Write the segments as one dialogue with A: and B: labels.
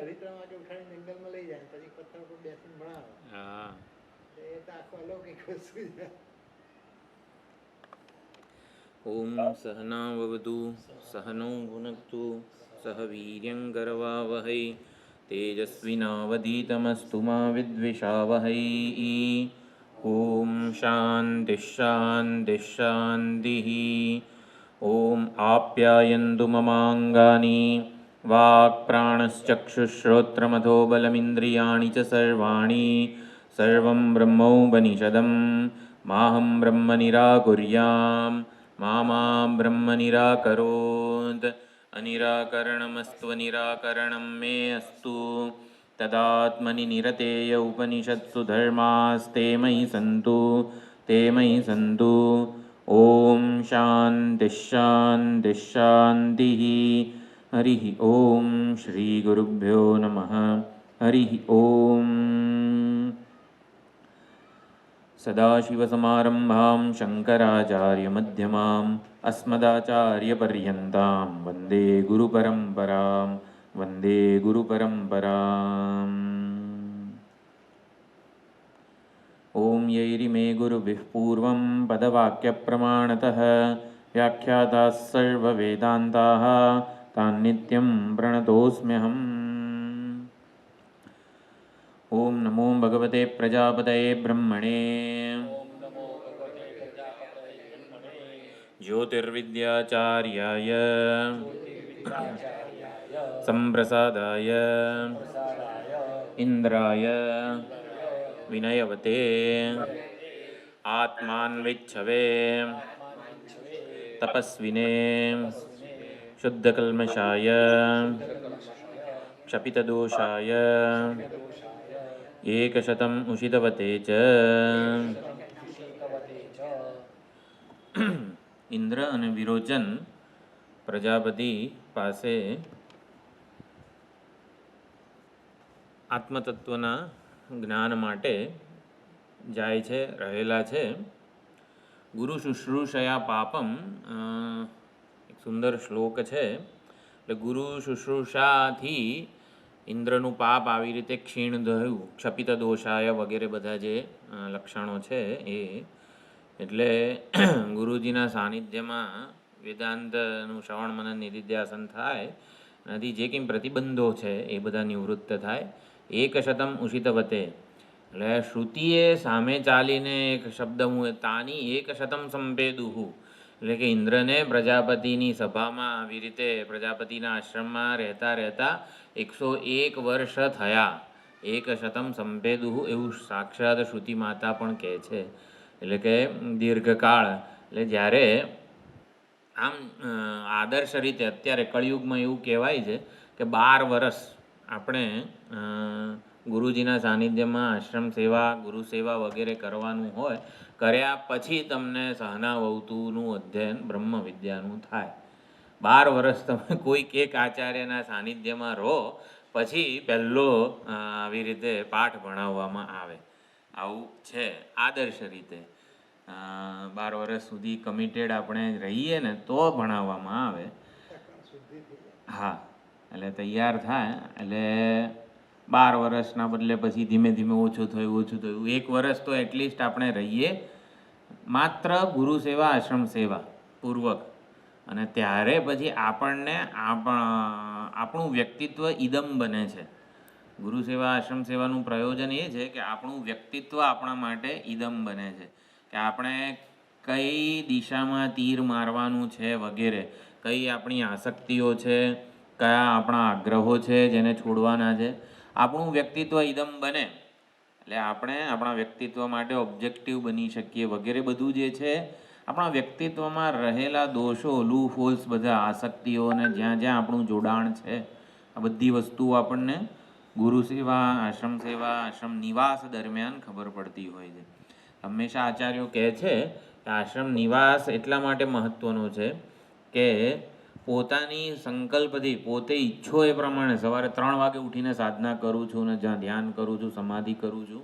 A: અઢી 3 વાગે ઉઠાડીને જંગલમાં લઈ જાય, પછી પથ્થર પર બેસીને ભણાવે.
B: હા.
A: એ તો આખું અલૌકિક વસ્તુ છે.
B: ઓમ સહનાવવતુ સહનૌ ભુનક્તુ સહ વીર્યં કરવાવહૈ તેજસ્વિનાવધીતમસ્તુ મા વિદ્વિષાવહૈ. ઓમ શાંતિ શાંતિ શાંતિ. ઓમ આપ્યાયન્તુ મમાંગાની વાક્પ્રાણશ્ચક્ષુશ્રોત્રમથો બલમિન્દ્રિયાણિ ચ સર્વાણि સર્વં બ્રહ્મોપનિષદં માહં બ્રહ્મ નિરાકુર્યામ મા બ્રહ્મ નિરાકરોત. અનિરાકરણમસ્ત્વનિરાકરણં મે અસ્તુ તદાત્મનિ નિરતેય ઉપનિષત્સુ ધર્માસ્તે મયि સંતુ. ઓમ શાંતિ શાંતિ શાંતિ. હરિ ઓમ શ્રી ગુરુભ્યો નમઃ. હરિ ઓમ. સદાશિવસમારંભાં શંકરાચાર્યમધ્યમાम् અસ્મદાચાર્યપર્યન્તાં વંદે ગુરુપરંપરાम्. ઓમ યૈરિમે ગુરુભિઃ પૂર્વં પદવાક્યપ્રમાણતઃ વ્યાખ્યાતાः સર્વવેદાન્તાः તાन् નિત્યં પ્रणतोऽस्म्यहम्. ઓમ નમો ભગવતે પ્રજાપતયે બ્રહ્મણે જ્યોતિર્વિદ્યાચાર્યાય સંપ્રસાદાય ઇન્દ્રાય વિનયવતે આત્માન્વિચ્છવે તપસ્વિને શુદ્ધકલ્મષાય ક્ષપિતદોષાય એકશતમ ઉષિતવતે ચ. ઇન્દ્ર અને વિરોચન પ્રજાપતિ પાસે આત્મતત્વના જ્ઞાન માટે જાય છે, રહેલા છે. ગુરુ શુશ્રૂષયા પાપમ એક સુંદર શ્લોક છે. એટલે ગુરુ શુશ્રૂષાથી ઇન્દ્રનું પાપ આવી રીતે ક્ષીણ થયું. ક્ષપિત દોષાય વગેરે બધા જે લક્ષણો છે એ. એટલે ગુરુજીના સાનિધ્યમાં વેદાંતનું શ્રવણ મનન નિધિધ્યાસન થાય, એનાથી જે કંઈ પ્રતિબંધો છે એ બધા નિવૃત્ત થાય. એકશતમ ઉષિતવતે એટલે શ્રુતિએ સામે ચાલીને એક શબ્દ હું તાની એકશતમ સંપેદુહુ એટલે કે ઇન્દ્રને પ્રજાપતિની સભામાં આવી રીતે પ્રજાપતિના આશ્રમમાં રહેતા રહેતા 101 વર્ષ થયા. એકશતમ સંપેદુહુ એવું સાક્ષાત શ્રુતિ માતા પણ કહે છે. એટલે કે દીર્ઘકાળ. એટલે જ્યારે આમ આદર્શ રીતે અત્યારે કળિયુગમાં એવું કહેવાય છે કે 12 વર્ષ આપણે ગુરુજીના સાનિધ્યમાં આશ્રમ સેવા ગુરુ સેવા વગેરે કરવાનું હોય. કર્યા પછી તમને સહનાવતુનું અધ્યયન બ્રહ્મ વિદ્યાનું થાય. 12 વર્ષ તમે કોઈક એક આચાર્યના સાનિધ્યમાં રહો, પછી પહેલો આવી રીતે પાઠ ભણાવવામાં આવે. આવું છે આદર્શ રીતે. 12 વર્ષ સુધી કમિટેડ આપણે રહીએ ને તો ભણાવવામાં આવે. હા, એટલે તૈયાર થાય. એટલે 12 વર્ષના બદલે પછી ધીમે ધીમે ઓછું થયું. 1 વર્ષ તો એટલીસ્ટ આપણે રહીએ માત્ર ગુરુ સેવા આશ્રમ સેવા પૂર્વક. અને ત્યારે પછી આપણને આપણું વ્યક્તિત્વ ઇદમ બને છે. ગુરુ સેવા આશ્રમ સેવાનું પ્રયોજન એ છે કે આપણું વ્યક્તિત્વ આપણા માટે ઇદમ બને છે. કે આપણે કઈ દિશામાં તીર મારવાનું છે વગેરે, કઈ આપણી આસક્તિઓ છે, કયા આપણા આગ્રહો છે જેને છોડવાના છે. આપણું વ્યક્તિત્વ ઇદમ બને એટલે આપણે આપણા વ્યક્તિત્વ માટે ઓબ્જેક્ટિવ બની શકીએ વગેરે. બધું જે છે આપણા વ્યક્તિત્વમાં રહેલા દોષો, લૂપ હોલ્સ, બધા આસક્તિઓ અને જ્યાં જ્યાં આપણું જોડાણ છે, આ બધી વસ્તુઓ આપણને ગુરુ સેવા આશ્રમ નિવાસ દરમિયાન ખબર પડતી હોય છે. હંમેશા આચાર્યો કહે છે કે આશ્રમ નિવાસ એટલા માટે મહત્ત્વનો છે કે પોતાની સંકલ્પથી પોતે ઈચ્છો એ પ્રમાણે સવારે 3 વાગે ઉઠીને સાધના કરું છું ને જ્યાં ધ્યાન કરું છું, સમાધિ કરું છું,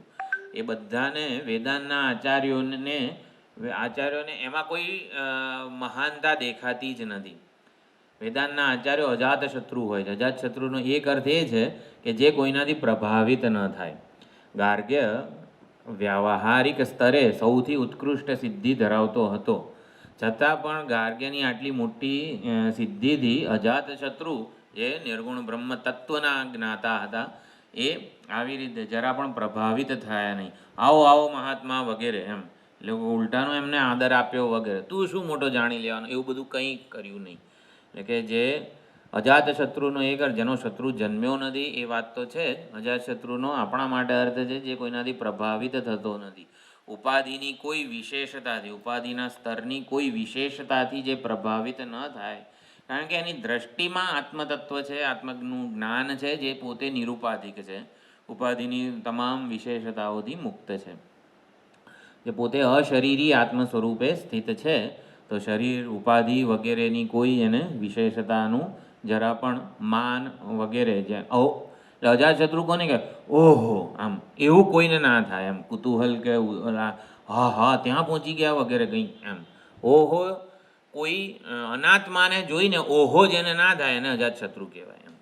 B: એ બધાને વેદાંતના આચાર્યોને એમાં કોઈ મહાનતા દેખાતી જ નથી. વેદાંતના આચાર્યો અજાતશત્રુ હોય છે. અજાતશત્રુનો એક અર્થ એ છે કે જે કોઈનાથી પ્રભાવિત ન થાય. ગાર્ગ્ય વ્યાવહારિક સ્તરે સૌથી ઉત્કૃષ્ટ સિદ્ધિ ધરાવતો હતો, છતાં પણ ગાર્ગ્યની આટલી મોટી સિદ્ધિથી અજાતશત્રુ જે નિર્ગુણ બ્રહ્મ તત્વના જ્ઞાતા હતા એ આવી રીતે જરા પણ પ્રભાવિત થયા નહીં. આવો આવો મહાત્મા વગેરે એમ એટલે ઉલટાનો એમને આદર આપ્યો વગેરે. તું શું મોટો જાણી લેવાનો, એવું બધું કંઈ કર્યું નહીં. એટલે કે જે અજાતશત્રુનો એક અર્થ જેનો શત્રુ જન્મ્યો નથી એ વાત તો છે જ. અજાતશત્રુનો આપણા માટે અર્થ છે જે કોઈનાથી પ્રભાવિત થતો નથી. ઉપાધિની કોઈ વિશેષતાથી, ઉપાધિના સ્તરની કોઈ વિશેષતાથી જે પ્રભાવિત ન થાય, કારણ કે એની દ્રષ્ટિમાં આત્મતત્વ છે, આત્મનું જ્ઞાન છે જે પોતે નિરુપાધિક છે, ઉપાધિની તમામ વિશેષતાઓથી મુક્ત છે, જે પોતે અશરીરી આત્મ સ્વરૂપે સ્થિત છે. તો શરીર ઉપાધિ વગેરેની કોઈ એને વિશેષતાનું જરા પણ માન વગેરે જે એટલે અજાતશત્રુ કોને કહે, ઓહો આમ એવું કોઈને ના થાય એમ કુતૂહલ કે હા હા ત્યાં પહોંચી ગયા વગેરે કંઈ એમ ઓહો કોઈ અનાત્માને જોઈને ઓહો જેને ના થાય એને અજાતશત્રુ કહેવાય એમ.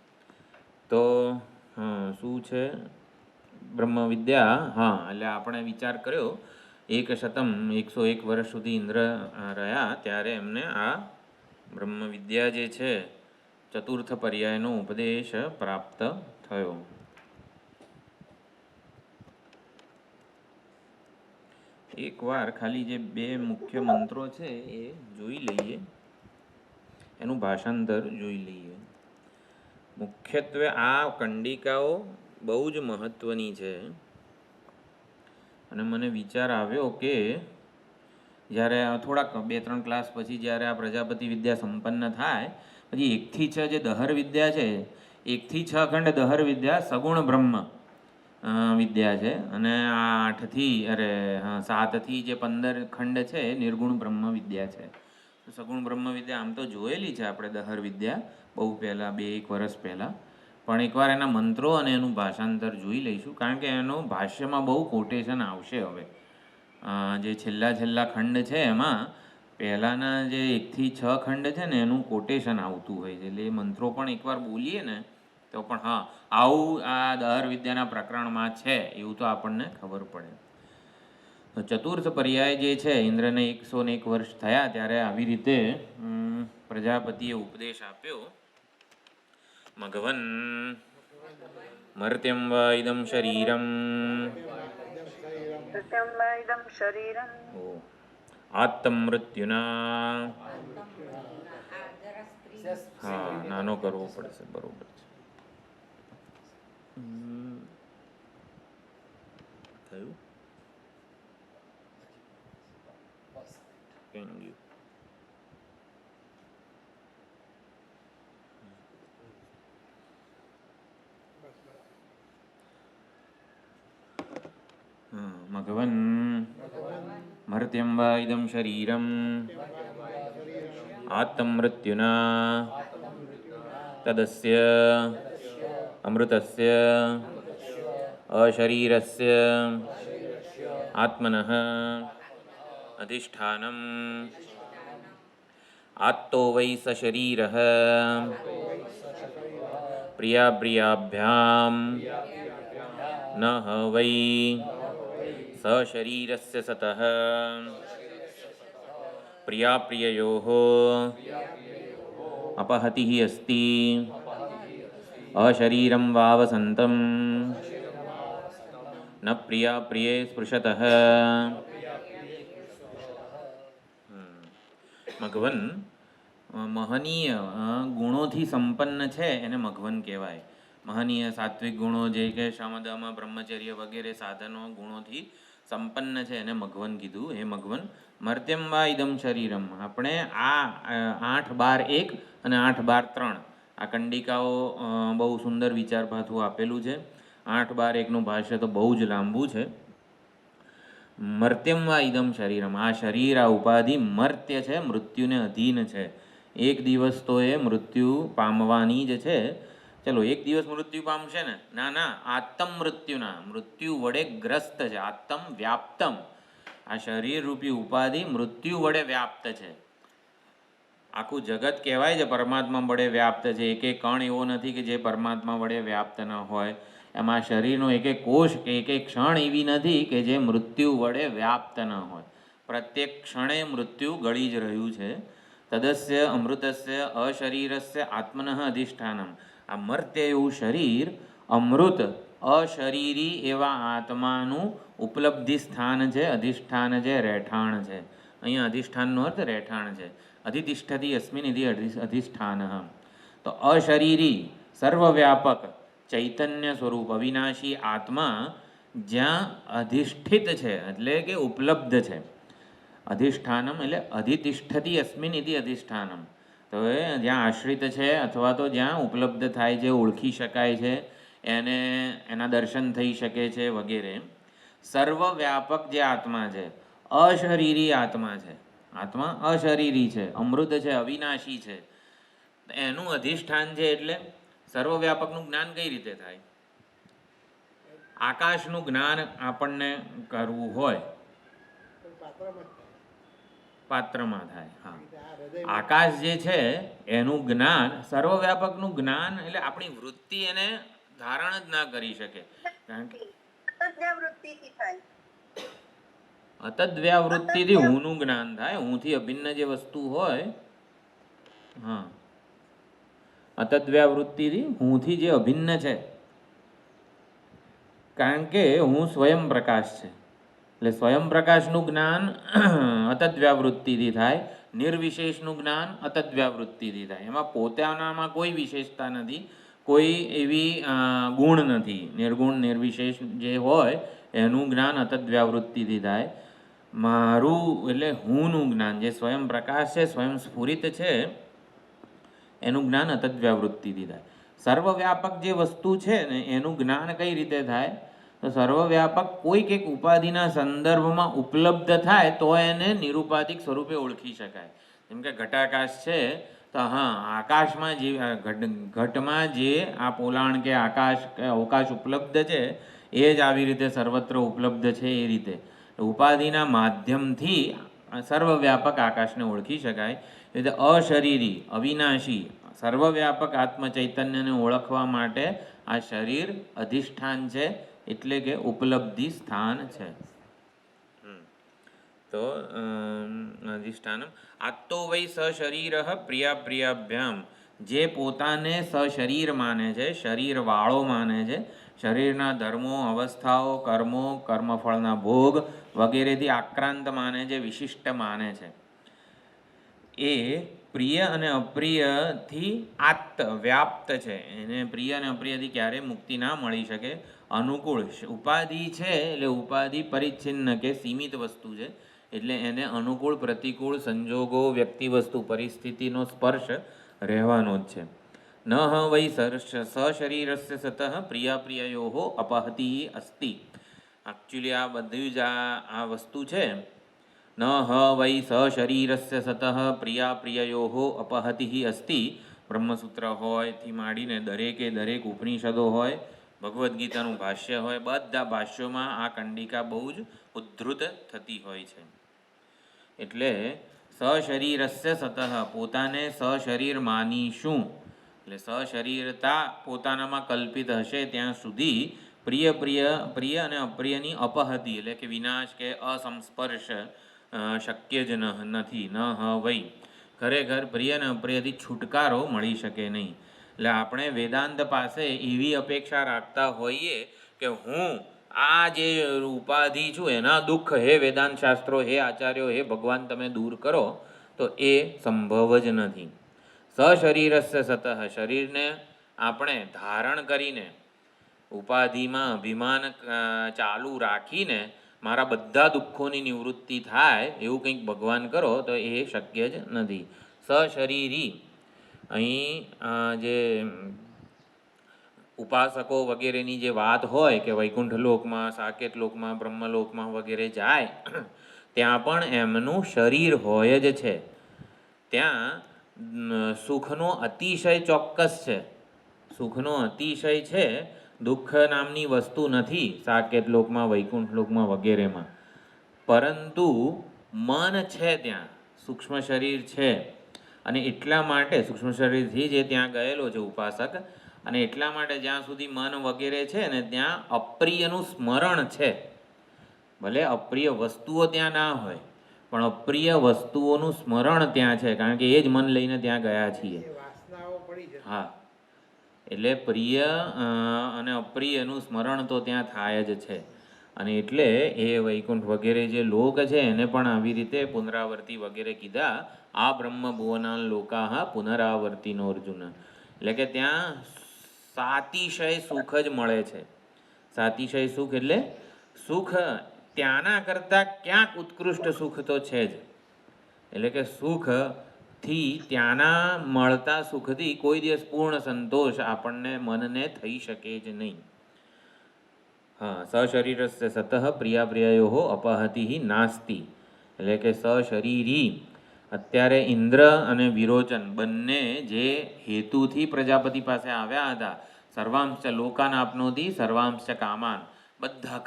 B: તો શું છે બ્રહ્મ વિદ્યા? હા, એટલે આપણે વિચાર કર્યો 101 વર્ષ સુધી ઇન્દ્ર રહ્યા ત્યારે એમને આ બ્રહ્મ વિદ્યા જે છે ચતુર્થ પર્યાયનો ઉપદેશ પ્રાપ્ત થયો. એકવાર ખાલી જે 2 મુખ્ય મંત્રો છે એ જોઈ લઈએ, એનું ભાષાંતર જોઈ લઈએ. મુખ્યત્વે આ કંડિકાઓ બહુ જ મહત્ત્વની છે અને મને વિચાર આવ્યો કે જ્યારે થોડાક 2-3 ક્લાસ પછી જ્યારે આ પ્રજાપતિ વિદ્યા સંપન્ન થાય પછી 1 થી 6 જે દહર વિદ્યા છે, 1 થી 6 ખંડ દહર વિદ્યા સગુણ બ્રહ્મ વિદ્યા છે અને આ 7 થી જે 15 ખંડ છે એ નિર્ગુણ બ્રહ્મ વિદ્યા છે. સગુણ બ્રહ્મ વિદ્યા આમ તો જોયેલી છે આપણે દહર વિદ્યા બહુ પહેલાં 2-1 વર્ષ પહેલાં, પણ એકવાર એના મંત્રો અને એનું ભાષાંતર જોઈ લઈશું, કારણ કે એનું ભાષ્યમાં બહુ કોટેશન આવશે. હવે જે છેલ્લા ખંડ છે એમાં પહેલાંના જે 1 થી 6 ખંડ છે ને એનું કોટેશન આવતું હોય છે, એટલે એ મંત્રો પણ એકવાર બોલીએ ને તો પણ હા આવું આ દહર વિદ્યાના પ્રકરણમાં છે એવું તો આપણને ખબર પડે. તો ચતુર્થ પર્યાય જે છે, ઇન્દ્રને 101 વર્ષ થયા ત્યારે આવી રીતે પ્રજાપતિએ ઉપદેશ આપ્યો. મઘવન મર્ત્યમ વા ઇદમ શરીરમ આત્મ મૃત્યુના. હા, નાનો કરવો પડશે, બરોબર છે. થયું? Thank you. મઘવન મર્ત્યમ વા ઇદમ શરીરમ આત્મ મૃત્યુના તદસ્ય અમૃતસ્ય અશરીરસ્ય આત્મનઃ અધિષ્ઠાનમ આત્તો વૈ સશરીરઃ પ્રિયાભ્યામ ન વૈ સશરીરસ્ય સતઃ પ્રિયાપ્રિયયોઃ અપહતિઃ અસ્તિ અશરીરં વાવસંતં ન પ્રિયાપ્રિયે સ્પૃશતઃ. મઘવન મહનીય ગુણોથી સંપન્ન છે એને મઘવન કહેવાય. મહનીય સાત્વિક ગુણો જે કે શમદમ બ્રહ્મચર્ય વગેરે સાધનો ગુણોથી સંપન્ન છે એને મઘવન કીધું. હે મઘવન, મર્ત્યમ વા ઇદમ શરીરમ, આપણે આ 8:12:1 અને 8:12:3 આ કંડિકાઓ બહુ સુંદર વિચારપાથું આપેલું છે. 8:12:1નું ભાષ્ય તો બહુ જ લાંબુ છે. મર્ત્યમ વા ઇદમ શરીરમ, આ શરીર આ ઉપાધિ મર્ત્ય છે, મૃત્યુને અધીન છે. એક દિવસ તો એ મૃત્યુ પામવાની જ છે. ચલો, એક દિવસ મૃત્યુ પામશે ને? ના, આત્મ મૃત્યુના, મૃત્યુ વડે ગ્રસ્ત છે. આત્મ વ્યાપ્તમ, આ શરીર રૂપી ઉપાધિ મૃત્યુ વડે વ્યાપ્ત છે. આખું જગત કહેવાય છે પરમાત્મા વડે વ્યાપ્ત છે. એક એક કણ એવો નથી કે જે પરમાત્મા વડે વ્યાપ્ત ન હોય. એમાં શરીરનો એક એક કોષ કે એક એક ક્ષણ એવી નથી કે જે મૃત્યુ વડે વ્યાપ્ત ન હોય. પ્રત્યેક ક્ષણે મૃત્યુ ગળી જ રહ્યું છે. તદસ્ય અમૃતસ્ય અશરીરસ્ય આત્મન અધિષ્ઠાનમ. આ મર્ત્ય એવું શરીર અમૃત અશરીરી એવા આત્માનું ઉપલબ્ધિ સ્થાન છે, અધિષ્ઠાન છે, રહેઠાણ છે. અહીંયા અધિષ્ઠાનનો અર્થ રહેઠાણ છે. અધિતિષ્ઠતિ અસ્મિન ઇતિ અધિષ્ઠાન. તો અશરીરી સર્વવ્યાપક ચૈતન્ય સ્વરૂપ અવિનાશી આત્મા જ્યાં અધિષ્ઠિત છે એટલે કે ઉપલબ્ધ છે. અધિષ્ઠાનમ એટલે અધિતિષ્ઠતિ અસ્મિન ઇતિ અધિષ્ઠાનમ. તો એ જ્યાં આશ્રિત છે અથવા તો જ્યાં ઉપલબ્ધ થાય છે, ઓળખી શકાય છે, એને એના દર્શન થઈ શકે છે વગેરે. સર્વવ્યાપક જે આત્મા છે, અશરીરી આત્મા છે, આત્મા અશરીરી છે, અમૃત છે, અવિનાશી છે, એનું અધિષ્ઠાન છે. એટલે સર્વવ્યાપકનું જ્ઞાન કઈ રીતે થાય? આકાશનું જ્ઞાન આપણને કરવું હોય પાત્રમાં થાય. હા, આકાશ જે છે એનું જ્ઞાન, સર્વવ્યાપકનું જ્ઞાન એટલે આપણી વૃત્તિ એને ધારણ જ ના કરી શકે. કારણ કે અતદ્વ્યાવૃત્તિથી હુંનું જ્ઞાન થાય. હુંથી અભિન્ન જે વસ્તુ હોય, હા, અતદ્વ્યાવૃત્તિથી હુંથી જે અભિન્ન છે, કારણ કે હું સ્વયં પ્રકાશ છે એટલે સ્વયં પ્રકાશનું જ્ઞાન અતદ્વ્યાવૃત્તિથી થાય. નિર્વિશેષનું જ્ઞાન અતદ્વ્યાવૃત્તિથી થાય. એમાં પોતાનામાં કોઈ વિશેષતા નથી, કોઈ એવી ગુણ નથી. નિર્ગુણ નિર્વિશેષ જે હોય એનું જ્ઞાન અતદ્વ્યાવૃત્તિથી થાય. મારું એટલે હુંનું જ્ઞાન, જે સ્વયં પ્રકાશ છે, સ્વયં સ્ફુરિત છે, એનું જ્ઞાન અતદ્વ્યાવૃત્તિથી થાય. સર્વવ્યાપક જે વસ્તુ છે ને એનું જ્ઞાન કઈ રીતે થાય? તો સર્વવ્યાપક કોઈક એક ઉપાધિના સંદર્ભમાં ઉપલબ્ધ થાય તો એને નિરુપાધિક સ્વરૂપે ઓળખી શકાય. જેમ કે ઘટાકાશ છે, તો હા, આકાશમાં જે ઘટમાં જે આ પોલાણ કે આકાશ કે અવકાશ ઉપલબ્ધ છે એ જ આવી રીતે સર્વત્ર ઉપલબ્ધ છે. એ રીતે ઉપાધિના માધ્યમથી સર્વવ્યાપક આકાશને ઓળખી શકાય. એ રીતે અશરીરી અવિનાશી સર્વવ્યાપક આત્મચૈતન્યને ઓળખવા માટે આ શરીર અધિષ્ઠાન છે, એટલે કે ઉપલબ્ધિ સ્થાન છે. તો અધિષ્ઠાનમ આત્તો વૈ સશરીર પ્રિયાભ્યામ. જે પોતાને સશરીર માને છે, શરીરવાળો માને છે, શરીરના ધર્મો, અવસ્થાઓ, કર્મો, કર્મફળના ભોગ વગેરેથી આક્રાંત માને છે, વિશિષ્ટ માને છે, એ પ્રિય અને અપ્રિયથી આત્ત વ્યાપ્ત છે. એને પ્રિય અને અપ્રિયથી ક્યારેય મુક્તિ ના મળી શકે. અનુકૂળ ઉપાધિ છે એટલે ઉપાધિ પરિચ્છિન્ન કે સીમિત વસ્તુ છે, એટલે એને અનુકૂળ પ્રતિકૂળ સંજોગો, વ્યક્તિ, વસ્તુ, પરિસ્થિતિનો સ્પર્શ રહેવાનો જ છે. ન વૈ સશરીરસ્ય સતઃ પ્રિયાપ્રિયયોઃ અપહતિ અસ્તિ. એકચ્યુઅલી આ બધું જ આ વસ્તુ છે. ન વૈ સશરીરસ્ય સતઃ પ્રિયાપ્રિયયોઃ અપહતિ અસ્તિ. બ્રહ્મસૂત્ર હોય થી માંડીને દરેક ઉપનિષદો હોય, ભગવદ્ ગીતાનું ભાષ્ય હોય, બધા ભાષ્યોમાં આ કંડિકા બહુ જ ઉદ્ધૃત થતી હોય છે. એટલે સશરીરસ્ય સતઃ પોતાને સશરીર માનીશું, એટલે સશરીરતા પોતાનામાં કલ્પિત હશે ત્યાં સુધી પ્રિય અને અપ્રિયની અપહતિ એટલે કે વિનાશ કે અસંસ્પર્શ શક્ય જ નથી. ન વૈ ખરેખર પ્રિય અને અપ્રિયથી છુટકારો મળી શકે નહીં. એટલે આપણે વેદાંત પાસે એવી અપેક્ષા રાખતા હોઈએ કે હું આ જે ઉપાધિ છું એના દુઃખ હે વેદાંત શાસ્ત્રો, હે આચાર્યો, હે ભગવાન તમે દૂર કરો, તો એ સંભવ જ નથી. સશરીરસ્ય સતઃ શરીરને આપણે ધારણ કરીને ઉપાધિમાં અભિમાન ચાલુ રાખીને મારા બધા દુઃખોની નિવૃત્તિ થાય એવું કંઈક ભગવાન કરો તો એ શક્ય જ નથી. સશરીરી અહીં જે ઉપાસકો વગેરેની જે વાત હોય કે વૈકુંઠ લોકમાં, સાકેત લોકમાં, બ્રહ્મલોકમાં વગેરે જાય ત્યાં પણ એમનું શરીર હોય જ છે. ત્યાં સુખનો અતિશય ચોક્કસ છે, સુખનો અતિશય છે, દુઃખ નામની વસ્તુ નથી સાકેત લોકમાં, વૈકુંઠ લોકમાં વગેરેમાં. પરંતુ મન છે ત્યાં, સૂક્ષ્મ શરીર છે, અને એટલા માટે સૂક્ષ્મ શરીરથી જે ત્યાં ગયેલો છે ઉપાસક, અને એટલા માટે જ્યાં સુધી મન વગેરે છે ને ત્યાં અપ્રિયનું સ્મરણ છે. ભલે અપ્રિય વસ્તુઓ ત્યાં ના હોય, પણ અપ્રિય વસ્તુઓનું સ્મરણ ત્યાં છે, કારણ કે એ જ મન લઈને ત્યાં ગયા છીએ. હા, એટલે પ્રિય અને અપ્રિયનું સ્મરણ તો ત્યાં થાય જ છે. અને એટલે એ વૈકુંઠ વગેરે જે લોક છે એને પણ આવી રીતે પુનરાવર્તી વગેરે કીધા. આ બ્રહ્મ ભુવના લોકા પુનરાવર્તિનો અર્જુન. એટલે કે ત્યાં સાતિશય સુખ જ મળે છે. સાતિશય સુખ એટલે સુખ ત્યાંના કરતાં ક્યાંક ઉત્કૃષ્ટ સુખ તો છે જ. એટલે કે સુખથી ત્યાંના મળતા સુખથી કોઈ દિવસ પૂર્ણ સંતોષ આપણને મનને થઈ શકે જ નહીં. હા, સશરીરસ્ય સતઃ પ્રિયાપ્રિયયો અપહતિ નાસ્તિ. એટલે કે સશરીરી અત્યારે ઇન્દ્ર અને વિરોચન બંને જે હેતુથી પ્રજાપતિ પાસે આવ્યા હતા, સર્વાંશ લોકાન આપનોતી સર્વાંશ કામાન, બધા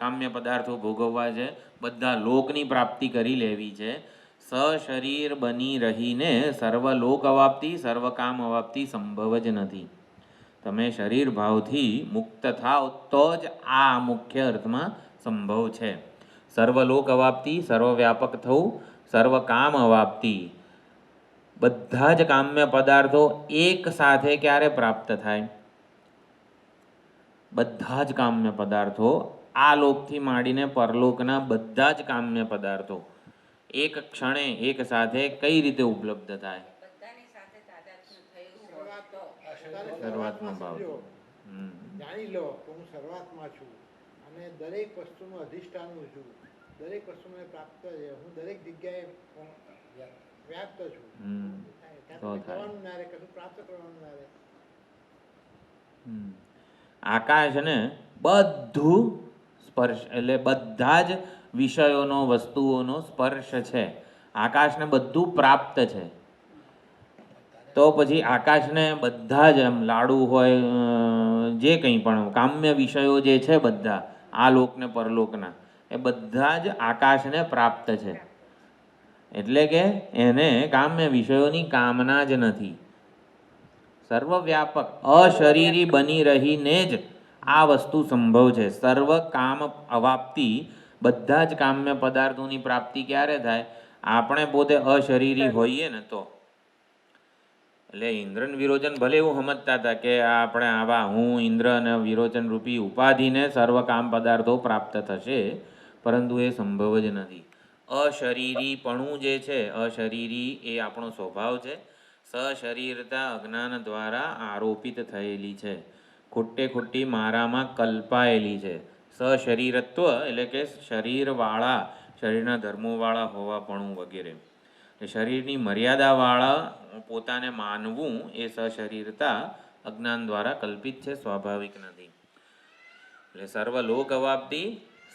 B: કામ્ય પદાર્થો ભોગવવા છે, બધા લોકની પ્રાપ્તિ કરી લેવી છે. સશરીર બની રહીને સર્વલોક અવાપ્તિ સર્વકામ અવાપ્તિ સંભવ જ નથી. તમે શરીર ભાવથી મુક્ત થાવ તો જ આ મુખ્ય અર્થમાં સંભવ છે. સર્વલોક અવાપ્તિ, સર્વવ્યાપક થવું, સર્વકામ અવાપ્તિ, બધા જ કામ્ય પદાર્થો એક સાથે ક્યારે પ્રાપ્ત થાય? બધા જ કામ્ય પદાર્થો, આ લોકથી માંડીને પરલોકના બધા જ કામ્ય પદાર્થો એક ક્ષણે એક સાથે કઈ રીતે ઉપલબ્ધ થાય? શરૂઆતમાં ભાવ.
A: જાણી લો કે હું શરૂઆતમાં છું અને દરેક વસ્તુનું અધિષ્ઠાન છું, દરેક વસ્તુ મને પ્રાપ્ત છે, હું દરેક જગ્યાએ વ્યાપ્ત છું. કરવાનું ના રહે, કશું પ્રાપ્ત કરવાનું ના રહે.
B: આકાશને બધું સ્પર્શ એટલે બધા જ વિષયોનો વસ્તુઓનો સ્પર્શ છે. આકાશને બધું પ્રાપ્ત છે. તો પછી આકાશને બધા જ એમ લાડુ હોય, જે કંઈ પણ કામ્ય વિષયો જે છે બધા આ લોકને પરલોકના, એ બધા જ આકાશને પ્રાપ્ત છે. એટલે કે એને કામ્ય વિષયોની કામના જ નથી. સર્વવ્યાપક અશરીરી બની રહીને જ આ વસ્તુ સંભવ છે. સર્વ કામ અવાપ્તિ, બધા જ કામ્ય પદાર્થોની પ્રાપ્તિ ક્યારે થાય? આપણે પોતે અશરીરી હોઈએ ને તો. એટલે ઇન્દ્ર અને વિરોચન ભલે એવું સમજતા હતા કે આપણે આવા હું ઇન્દ્ર અને વિરોચન રૂપી ઉપાધિને સર્વ કામ પદાર્થો પ્રાપ્ત થશે, પરંતુ એ સંભવ જ નથી. અશરીરીપણું જે છે, અશરીરી એ આપણો સ્વભાવ છે. સશરીરતા અજ્ઞાન દ્વારા આરોપિત થયેલી છે, ખોટે ખોટી મારામાં કલ્પાયેલી છે. સશરીરત્વ એટલે કે શરીરવાળા, શરીરના ધર્મોવાળા હોવાપણું વગેરે. શરીરની મર્યાદાવાળા પોતાને માનવું એ સશરીરતા અજ્ઞાન દ્વારા કલ્પિત છે, સ્વાભાવિક નથી. એટલે સર્વલોક અવાપ્તિ,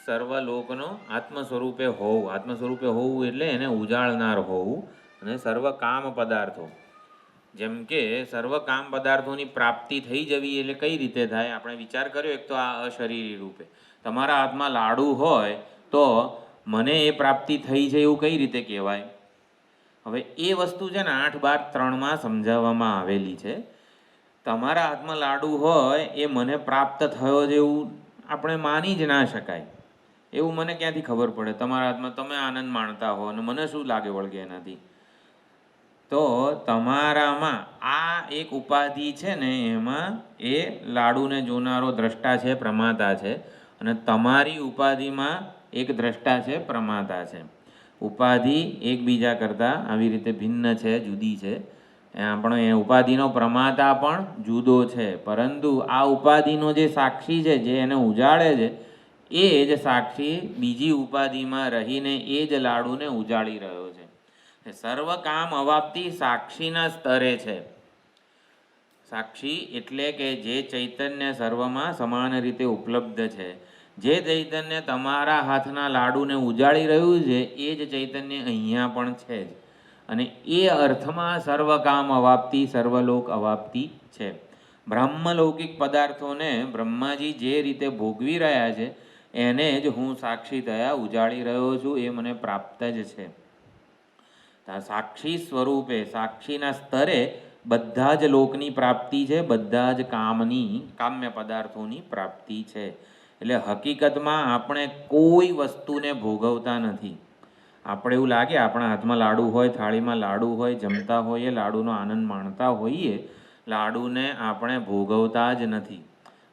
B: સર્વલોકનો આત્મ સ્વરૂપે હોવું. આત્મ સ્વરૂપે હોવું એટલે એને ઉજાળનાર હોવું. અને સર્વ કામ પદાર્થો, જેમ કે સર્વ કામ પદાર્થોની પ્રાપ્તિ થઈ જવી એટલે કઈ રીતે થાય? આપણે વિચાર કર્યો એક તો આ અશરીરી રૂપે. તમારા હાથમાં લાડુ હોય તો મને એ પ્રાપ્તિ થઈ છે એવું કઈ રીતે કહેવાય? હવે એ વસ્તુ છે ને 8:12:3 સમજાવવામાં આવેલી છે. તમારા હાથમાં લાડુ હોય એ મને પ્રાપ્ત થયો જેવું આપણે માની જ ના શકાય. એવું મને ક્યાંથી ખબર પડે? તમારા હાથમાં તમે આનંદ માણતા હો અને મને શું લાગે વળગે એનાથી? તો તમારામાં આ એક ઉપાધિ છે ને, એમાં એ લાડુને જોનારો દ્રષ્ટા છે, પ્રમાતા છે, અને તમારી ઉપાધિમાં એક દ્રષ્ટા છે, પ્રમાતા છે. ઉપાધિ એકબીજા કરતાં આવી રીતે ભિન્ન છે, જુદી છે. પણ એ ઉપાધિનો પ્રમાતા પણ જુદો છે. પરંતુ આ ઉપાધિનો જે સાક્ષી છે, જે એને ઉજાળે છે, એ જ સાક્ષી બીજી ઉપાધિમાં રહીને એ જ લાડુને ઉજાળી રહ્યો છે. સર્વ કામ અવાપ્તિ સાક્ષીના સ્તરે છે. સાક્ષી એટલે કે જે ચૈતન્ય સર્વમાં સમાન રીતે ઉપલબ્ધ છે. જે ચૈતન્ય તમારા હાથના લાડુને ઉજાળી રહ્યું છે, એ જ ચૈતન્ય અહીંયા પણ છે જ. અને એ અર્થમાં સર્વકામ અવાપ્તિ, સર્વલોક અવાપ્તિ છે. બ્રહ્મલૌકિક પદાર્થોને બ્રહ્માજી જે રીતે ભોગવી રહ્યા છે, એને જ હું સાક્ષી થયા ઉજાળી રહ્યો છું, એ મને પ્રાપ્ત જ છે. સાક્ષી સ્વરૂપે, સાક્ષીના સ્તરે બધા જ લોકની પ્રાપ્તિ છે, બધા જ કામ્ય પદાર્થોની પ્રાપ્તિ છે. એટલે હકીકતમાં આપણે કોઈ વસ્તુને ભોગવતા નથી. આપણે એવું લાગે આપણા હાથમાં લાડુ હોય, થાળીમાં લાડુ હોય, જમતા હોઈએ, લાડુનો આનંદ માણતા હોઈએ, લાડુને આપણે ભોગવતા જ નથી.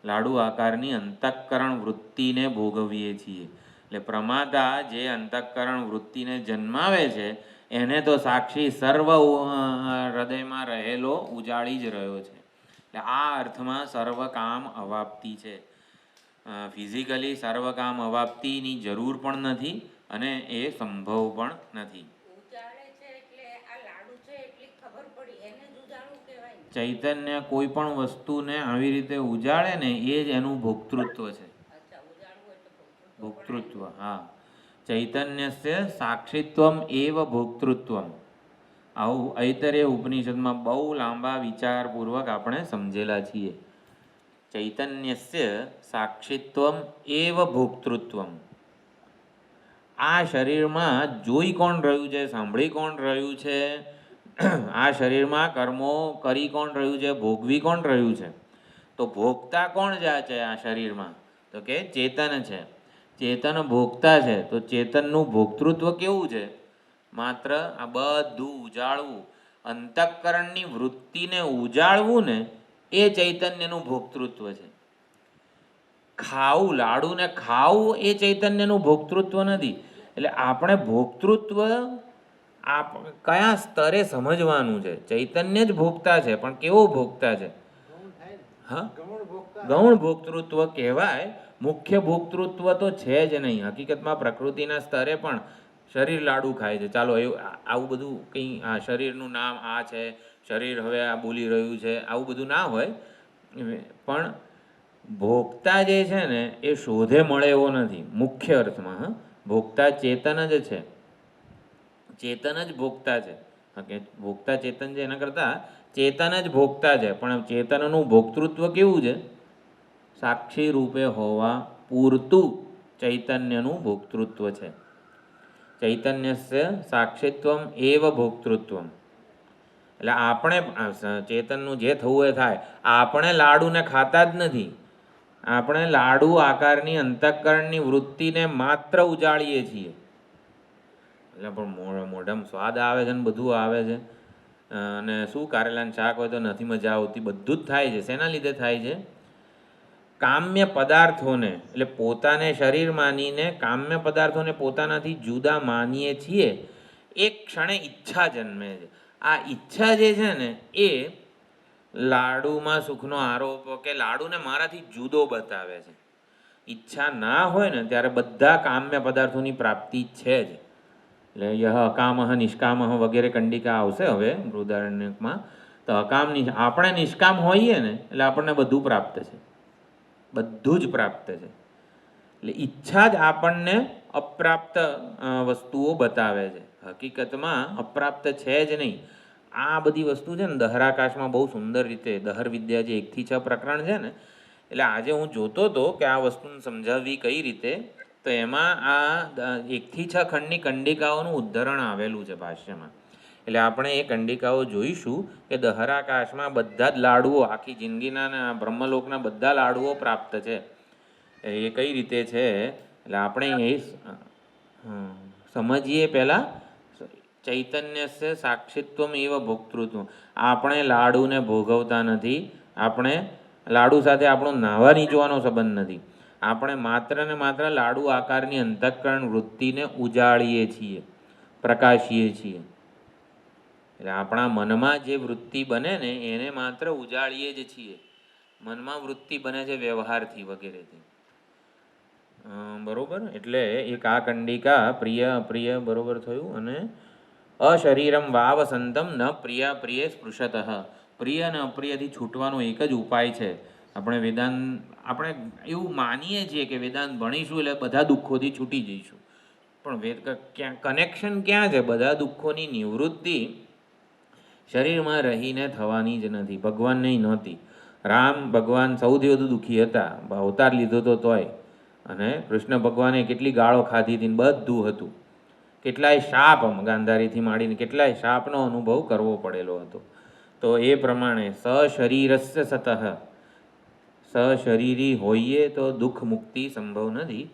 B: લાડુ આકારની અંતઃકરણ વૃત્તિને ભોગવીએ છીએ. એટલે પ્રમાતા જે અંતઃકરણ વૃત્તિને જન્માવે છે એને તો સાક્ષી સર્વ હૃદયમાં રહેલો ઉજાળી જ રહ્યો છે. એટલે આ અર્થમાં સર્વકામ અવાપ્તિ છે. ફિઝિકલી સર્વકામ અવાપ્તિની જરૂર પણ નથી અને એ સંભવ પણ નથી. ચૈતન્ય કોઈ પણ વસ્તુને આવી રીતે ઉજાળે ને એ જ એનું ભોક્તૃત્વ છે. ભોક્તૃત્વ, હા. ચૈતન્યસ્ય સાક્ષિત્વમ એવ ભોક્તૃત્વમ. આવું ઐતરેય ઉપનિષદમાં બહુ લાંબા વિચારપૂર્વક આપણે સમજેલા છીએ. ચૈતન્યસ્ય સાક્ષિત્વમ એવ ભોક્તૃત્વમ. આ શરીરમાં જોઈ કોણ રહ્યું છે, સાંભળી કોણ રહ્યું છે, આ શરીરમાં કર્મો કરી કોણ રહ્યું છે, ભોગવી કોણ રહ્યું છે? તો ભોગતા કોણ જાય છે આ શરીરમાં? તો કે ચેતન છે. ચેતન ભોગતા છે. તો ચેતનનું ભોક્તૃત્વ કેવું છે? માત્ર આ બધું ઉજાળવું, અંતઃકરણની વૃત્તિને ઉજાળવું ને એ ચૈતન્યનું ભોક્તૃત્વ છે. ખાવું, લાડુને ખાવું એ ચૈતન્યનું ભોક્તૃત્વ નથી. એટલે આપણે ભોક્તૃત્વ કયા સ્તરે સમજવાનું છે? ચૈતન્ય જ ભોગતા છે, પણ કેવો ભોગતા છે? હા, ગૌણ ભોક્તૃત્વ કહેવાય. મુખ્ય ભોક્તૃત્વ તો છે જ નહીં. હકીકતમાં પ્રકૃતિના સ્તરે પણ શરીર લાડુ ખાય છે. ચાલો એવું આવું બધું કંઈ આ શરીરનું નામ આ છે, શરીર હવે આ બોલી રહ્યું છે, આવું બધું ના હોય. પણ ભોગતા જે છે ને એ શોધે મળે એવો નથી મુખ્ય અર્થમાં. હા, ભોગતા ચેતન જ છે. ચેતન જ ભોગતા છે. ભોગતા ચેતન છે એના કરતાં ચેતન જ ભોગતા છે. પણ ચેતનનું ભોક્તૃત્વ કેવું છે? સાક્ષી રૂપે હોવા પૂરતું ચૈતન્યનું ભોક્તૃત્વ છે. ચૈતન્યસ્ય સાક્ષિત્વમ એવ ભોક્તૃત્વમ. એટલે આપણે ચેતનનું જે થવું એ થાય. આપણે લાડુને ખાતા જ નથી. આપણે લાડુ આકારની અંતઃકરણની વૃત્તિને માત્ર ઉજાળીએ છીએ. એટલે પણ મોઢામાં સ્વાદ આવે છે ને બધું આવે છે, અને શું કારેલાનું શાક હોય તો નથી મજા આવતી, બધું જ થાય છે. શેના લીધે થાય છે? કામ્ય પદાર્થોને, એટલે પોતાને શરીર માનીને કામ્ય પદાર્થોને પોતાનાથી જુદા માનીએ છીએ. એક ક્ષણે ઈચ્છા જન્મે છે. આ ઈચ્છા જે છે ને એ લાડુમાં સુખનો આરોપ કે લાડુને મારાથી જુદો બતાવે છે. ઈચ્છા ના હોય ને ત્યારે બધા કામ્ય પદાર્થોની પ્રાપ્તિ છે જ. એટલે યહ અકામહ નિષ્કામહ વગેરે કંડિકા આવશે હવે બૃહદારણ્યકમાં. તો આપણે નિષ્કામ હોઈએ ને એટલે આપણને બધું પ્રાપ્ત છે, બધું જ પ્રાપ્ત છે. એટલે ઈચ્છા જ આપણને અપ્રાપ્ત વસ્તુઓ બતાવે છે. હકીકતમાં અપ્રાપ્ત છે જ નહીં. આ બધી વસ્તુ છે ને દહરાકાશમાં બહુ સુંદર રીતે દહર વિદ્યા જે 1 થી 6 પ્રકરણ છે ને, એટલે આજે હું જોતો હતો કે આ વસ્તુને સમજાવવી કઈ રીતે. તો એમાં આ 1 થી 6 ખંડની કંડિકાઓનું ઉદ્ધરણ આવેલું છે ભાષ્યમાં. એટલે આપણે એ કંડિકાઓ જોઈશું કે દહરાકાશમાં બધા જ લાડુઓ, આખી જિંદગીના બ્રહ્મલોકના બધા લાડુઓ પ્રાપ્ત છે. એ કઈ રીતે છે? એટલે આપણે એ સમજીએ પહેલાં. ચૈતન્યસ્ય સાક્ષિત્વમ એવ ભોક્તૃત્વ. આપણે લાડુને ભોગવતા નથી. આપણે લાડુ સાથે આપણો નાવા નીચવાનો સંબંધ નથી. આપણે માત્ર ને માત્ર લાડુ આકારની અંતઃકરણ વૃત્તિને ઉજાળીએ છીએ, પ્રકાશીએ છીએ. એટલે આપણા મનમાં જે વૃત્તિ બને ને એને માત્ર ઉજાળીએ જ છીએ. મનમાં વૃત્તિ બને છે વ્યવહારથી વગેરેથી. બરોબર. એટલે એક આ કંડિકા પ્રિય પ્રિય બરોબર થયું. અને અશરીરમ વાવ સંતમ ન પ્રિય પ્રિય સ્પૃશતઃ. પ્રિય અને અપ્રિયથી છૂટવાનો એક જ ઉપાય છે. આપણે એવું માનીએ છીએ કે વેદાંત ભણીશું એટલે બધા દુઃખોથી છૂટી જઈશું. પણ કનેક્શન ક્યાં છે? બધા દુઃખોની નિવૃત્તિ શરીરમાં રહીને થવાની જ નથી. ભગવાનને નહોતી. રામ ભગવાન સૌથી વધુ દુઃખી હતા, અવતાર લીધો તો તોય. અને કૃષ્ણ ભગવાને કેટલી ગાળો ખાધી હતી, બધું હતું. કેટલાય શાપ, ગાંધારીથી માંડીને કેટલાય શાપનો અનુભવ કરવો પડેલો હતો. તો એ પ્રમાણે સશરીરસ્ય સતઃ, સશરીરી હોઈએ તો દુઃખ મુક્તિ સંભવ નથી.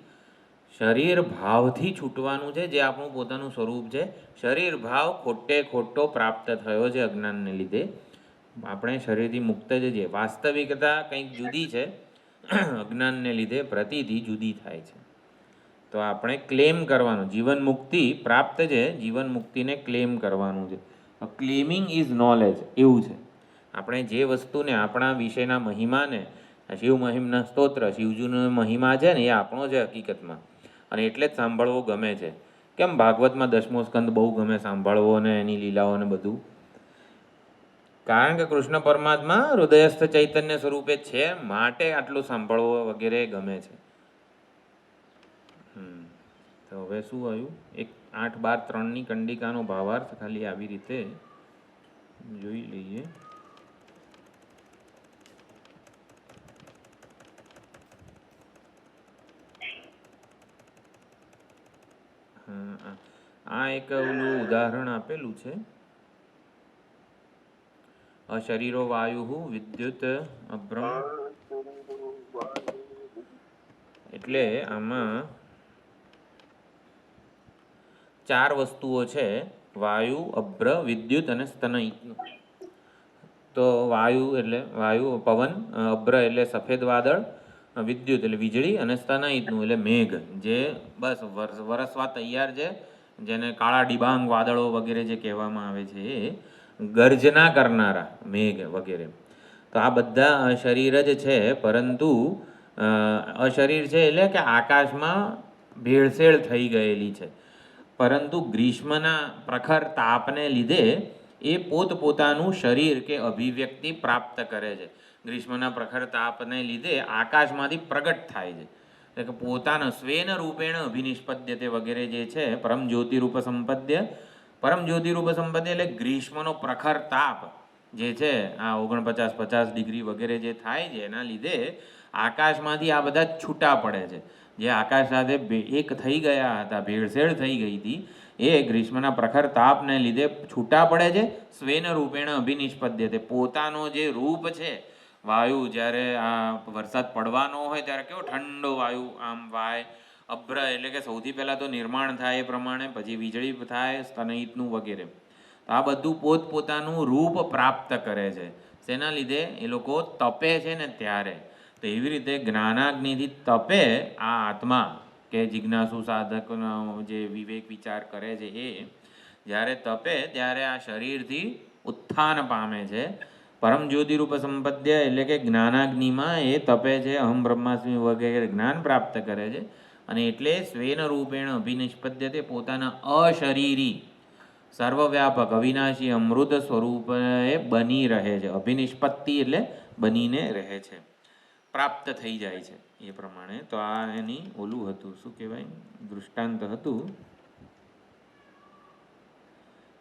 B: શરીર ભાવથી છૂટવાનું છે, જે આપણું પોતાનું સ્વરૂપ છે. શરીર ભાવ ખોટે ખોટો પ્રાપ્ત થયો છે અજ્ઞાનને લીધે. આપણે શરીરથી મુક્ત જ છીએ. વાસ્તવિકતા કંઈક જુદી છે, અજ્ઞાનને લીધે પ્રતીતિ જુદી થાય છે. તો આપણે ક્લેમ કરવાનું, જીવન મુક્તિ પ્રાપ્ત છે, જીવન મુક્તિને ક્લેમ કરવાનું છે. ક્લેમિંગ ઇઝ નોલેજ, એવું છે. આપણે જે વસ્તુને, આપણા વિષયના મહિમાને, શિવ મહિમના સ્તોત્ર, શિવજીનો મહિમા છે ને એ આપણો છે હકીકતમાં, અને એટલે જ સાંભળવો ગમે છે. કેમ ભાગવતમાં 10મો સ્કંદ બહુ ગમે સાંભળવો ને એની લીલાઓ ને બધું? કારણ કે કૃષ્ણ પરમાત્મા હૃદયસ્થ ચૈતન્ય સ્વરૂપે છે, માટે આટલું સાંભળવો વગેરે ગમે છે. તો હવે શું આવ્યું? 8-12-3ની કંડિકાનો ભાવાર્થ ખાલી આવી રીતે જોઈ લઈએ. આ એક ઓલું ઉદાહરણ આપેલું છે, અશરીરો વાયુ વિદ્યુત અભ્રમ. એટલે આમાં 4 વસ્તુઓ છે, વાયુ, અભ્ર, વિદ્યુત અને સ્તનયિતનું. તો વાયુ એટલે વાયુ પવન, અભ્ર એટલે સફેદ વાદળ, વિદ્યુત એટલે વીજળી, અને સ્તનયિતનું એટલે મેઘ, જે બસ વરસવા તૈયાર છે, જેને કાળા ડિબાંગ વાદળો વગેરે જે કહેવામાં આવે છે, એ ગર્જના કરનારા મેઘ વગેરે. તો આ બધા અશરીર જ છે, પરંતુ અશરીર છે એટલે કે આકાશમાં ભેળસેળ થઈ ગયેલી છે. પરંતુ ગ્રીષ્મના પ્રખર તાપને લીધે એ પોતપોતાનું શરીર કે અભિવ્યક્તિ પ્રાપ્ત કરે છે. ગ્રીષ્મના પ્રખર તાપને લીધે આકાશમાંથી પ્રગટ થાય છે, એટલે કે પોતાના સ્વેન રૂપેણ અભિનિષ્પદ્યતે વગેરે જે છે, પરમ જ્યોતિરૂપ સંપદ્ય. પરમ જ્યોતિરૂપ સંપદ્ય એટલે ગ્રીષ્મનો પ્રખર તાપ જે છે, આ 49-50 ડિગ્રી વગેરે જે થાય છે, એના લીધે આકાશમાંથી આ બધા છૂટા પડે છે. જે આકાશ સાથે એક થઈ ગયા હતા, ભેળસેળ થઈ ગઈ હતી, એ ગ્રીષ્મના પ્રખર તાપને લીધે છૂટા પડે છે. સ્વેન રૂપેણ અભિનિષ્પદ્યતે, પોતાનો જે રૂપ છે. વાયુ જ્યારે આ વરસાદ પડવાનો હોય ત્યારે કેવો ઠંડો વાયુ આમ વાય. અભ્ર એટલે કે સૌથી પહેલાં તો નિર્માણ થાય એ પ્રમાણે, પછી વીજળી થાય, સ્તનયિતનું વગેરે. આ બધું પોતપોતાનું રૂપ પ્રાપ્ત કરે છે. શેના લીધે? એ લોકો તપે છે ને ત્યારે. તો એવી રીતે જ્ઞાનાગ્નિથી તપે આ આત્મા, કે જિજ્ઞાસુ સાધકનો જે વિવેક વિચાર કરે છે, એ જ્યારે તપે ત્યારે આ શરીરથી ઉત્થાન પામે છે. પરમ જ્યોતિરૂપ સંપદ્ય એટલે કે જ્ઞાનાગ્નિમાં એ તપે છે, અહમ બ્રહ્માસ્મિ વગેરે જ્ઞાન પ્રાપ્ત કરે છે. અને એટલે સ્વેન રૂપેણ અભિનિષ્પદ્યતે, પોતાના અશરીરી સર્વવ્યાપક અવિનાશી અમૃત સ્વરૂપે બની રહે છે. અભિનિષ્પત્તિ એટલે બનીને રહે છે, પ્રાપ્ત થઈ જાય છે એ પ્રમાણે. તો આ એની ઓલું હતું, શું કહેવાય, દૃષ્ટાંત હતું.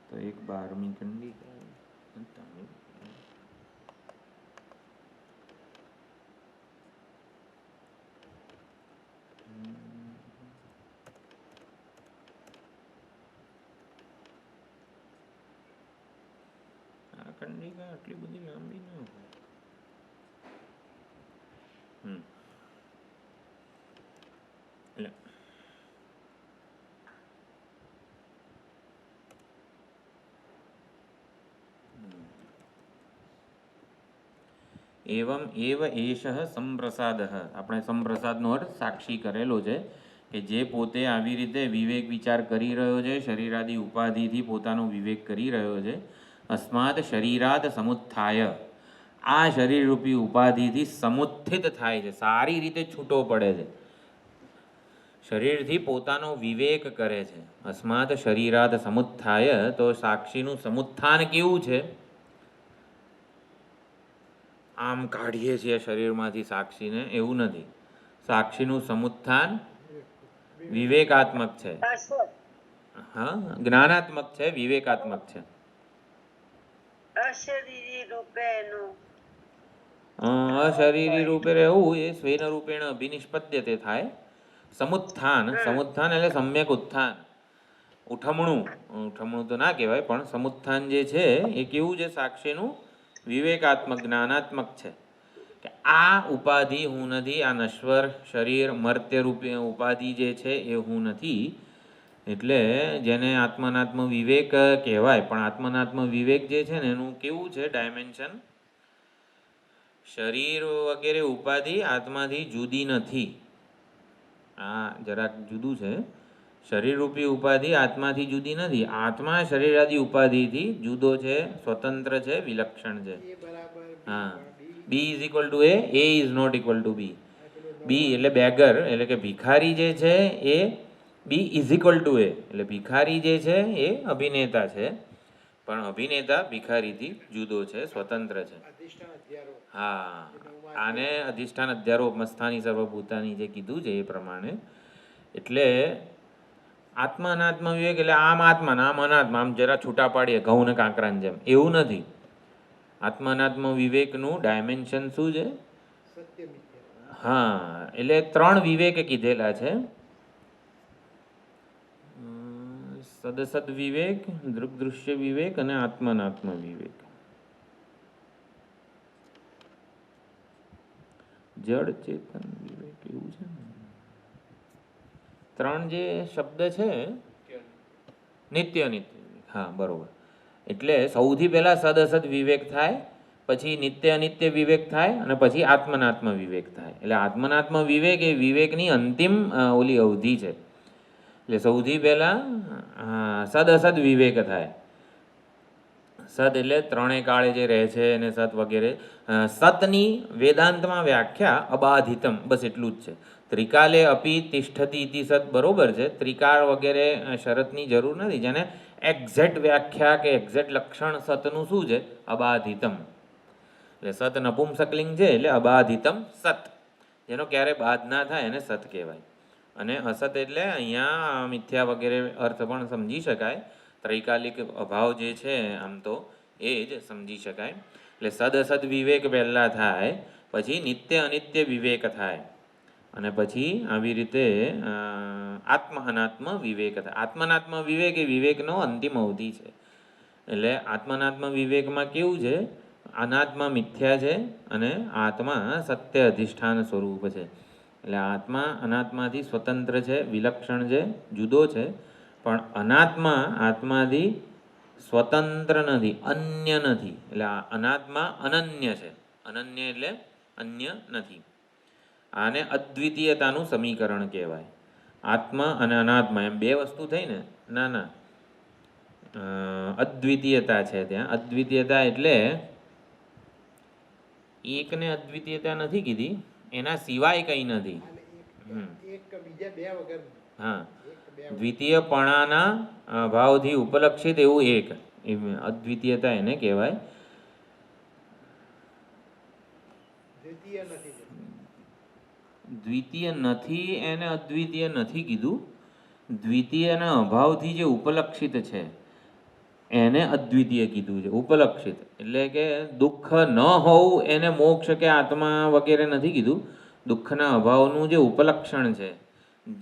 B: તો 12મી કંડિકા કંડિકા આટલી બધી લાંબી ન હોય. એટલે એવમ એવ એષઃ સંપ્રસાદ. આપણે સંપ્રસાદનો અર્થ સાક્ષી કરેલો છે, કે જે પોતે આવી રીતે વિવેક વિચાર કરી રહ્યો છે, શરીરાદિ ઉપાધિથી પોતાનો વિવેક કરી રહ્યો છે. અસ્માત શરીરાદ સમુત્થાય, આ શરીરરૂપી ઉપાધિથી સમુત્થિત થાય છે, સારી રીતે છૂટો પડે છે. શરીરથી પોતાનો વિવેક કરે છે. અસ્માત શરીરાદ સમુત્થાય, તો સાક્ષીનું સમુત્થાન કેવું છે? આમ કાઢીએ છીએ શરીરમાંથી સાક્ષીને, એવું નથી. સાક્ષીનું સમુત્થાન વિવેકાત્મક છે. હા, જ્ઞાનાત્મક છે, વિવેકાત્મક છે. અશરીરી રૂપે રહેવું એ સ્વેન રૂપેણ અભિનિષ્પદ્યતે થાય. સમુત્થાન, સમુત્થાન એટલે સમ્યક ઉત્થાન. ઉઠમણું તો ના કહેવાય, પણ સમુત્થાન જે છે એ કેવું છે? સાક્ષીનું વિવેકાત્મક જ્ઞાનાત્મક છે કે આ ઉપાધિ હું નથી, આ નશ્વર શરીર મર્ત્યરૂપી ઉપાધિ જે છે એ હું નથી. એટલે જેને આત્મનાત્મ વિવેક કહેવાય. પણ આત્મનાત્મ વિવેક જે છે ને એનું કેવું છે ડાયમેન્શન? શરીર વગેરે ઉપાધિ આત્માથી જુદી નથી. આ જરાક જુદું છે. શરીરરૂપી ઉપાધિ આત્માથી જુદી નથી. આત્મા શરીરાદી ઉપાધિથી જુદો છે, સ્વતંત્ર છે, વિલક્ષણ છે. હા, B is equal to A is not equal to B. B એટલે બેગર, એટલે કે ભિખારી જે છે એ B is equal to A, એટલે ભિખારી જે છે એ અભિનેતા છે, પણ અભિનેતા ભિખારીથી જુદો છે, સ્વતંત્ર છે. હા, આને અધિષ્ઠાન અધ્યારોપ મસ્થાની સર્વભૂતાની જે કીધું છે એ પ્રમાણે. એટલે આત્મા અનાત્મ વિવેક એટલે આમ આત્મા આમ અનાત્મા, આમ જરા છૂટા પાડીએ ઘઉં ને કાંકરાની જેમ, એવું નથી. આત્મા અનાત્મ વિવેકનું ડાયમેન્શન શું છે? હા, એટલે 3 વિવેક કીધેલા છે. સદસદ વિવેક, દૃગ્દૃશ્ય વિવેક અને આત્મનાત્મ વિવેક. જડ ચેતન વિવેક એવું છે ને. 3 જે શબ્દ છે નિત્ય નિત્ય. હા, બરોબર. એટલે સૌથી પહેલા સદઅસદ વિવેક થાય, પછી નિત્ય અનિત્ય વિવેક થાય, અને પછી આત્મનાત્મ વિવેક થાય. એટલે આત્મનાત્મ વિવેક એ વિવેકની અંતિમ ઓલી અવધિ છે. એટલે સૌથી પહેલા સદઅસદ વિવેક થાય. સદ એટલે 3 કાળે જે રહે છે અને સત વગેરે. સતની વેદાંતમાં વ્યાખ્યા અબાધિતમ, બસ એટલું જ છે. ત્રિકાલે અપી તિષ્ઠતી ઇતિ સત બરોબર છે. ત્રિકાળ વગેરે શરતની જરૂર નથી. જેને એક્ઝેક્ટ વ્યાખ્યા કે એક્ઝેક્ટ લક્ષણ સતનું શું છે? અબાધિતમ. એટલે સત નપુંસકલિંગ છે, એટલે અબાધિતમ સત, જેનો ક્યારે બાદ ના થાય એને સત કહેવાય. અને અસત એટલે અહીંયા મિથ્યા વગેરે અર્થ પણ સમજી શકાય. ત્રૈકાલિક અભાવ જે છે આમ તો એ જ સમજી શકાય. એટલે સદઅસદ વિવેક પહેલાં થાય, પછી નિત્ય અનિત્ય વિવેક થાય, અને પછી આવી રીતે આત્મ અનાત્મ વિવેક થાય. આત્મનાત્મ વિવેક એ વિવેકનો અંતિમ અવધિ છે. એટલે આત્મનાત્મ વિવેકમાં કેવું છે? અનાત્મા મિથ્યા છે અને આત્મા સત્ય અધિષ્ઠાન સ્વરૂપ છે. એટલે આત્મા અનાત્માથી સ્વતંત્ર છે, વિલક્ષણ છે, જુદો છે. પણ અનાત્મા આત્માથી સ્વતંત્ર નથી, અન્ય નથી. એટલે અનાત્મા અનન્ય છે. અનન્ય એટલે અન્ય નથી. આને અદ્વિતીયતાનું સમીકરણ કહેવાય. આત્મા અને અનાત્મા એમ 2 વસ્તુ થઈ ને? ના, અદ્વિતીયતા છે ત્યાં. અદ્વિતીયતા એટલે એકને અદ્વિતીયતા નથી કીધી, એના સિવાય કંઈ નથી. હા, દ્વિતીયપણાના ભાવથી ઉપલક્ષિત એવું એક અદ્વિતીયતા એને કહેવાય. દ્વિતીય નથી એને અદ્વિતીય નથી કીધું. દ્વિતીયના અભાવથી જે ઉપલક્ષિત છે એને અદ્વિતીય કીધું છે. ઉપલક્ષિત એટલે કે દુઃખ ન હોવું એને મોક્ષ કે આત્મા વગેરે નથી કીધું. દુઃખના અભાવનું જે ઉપલક્ષણ છે,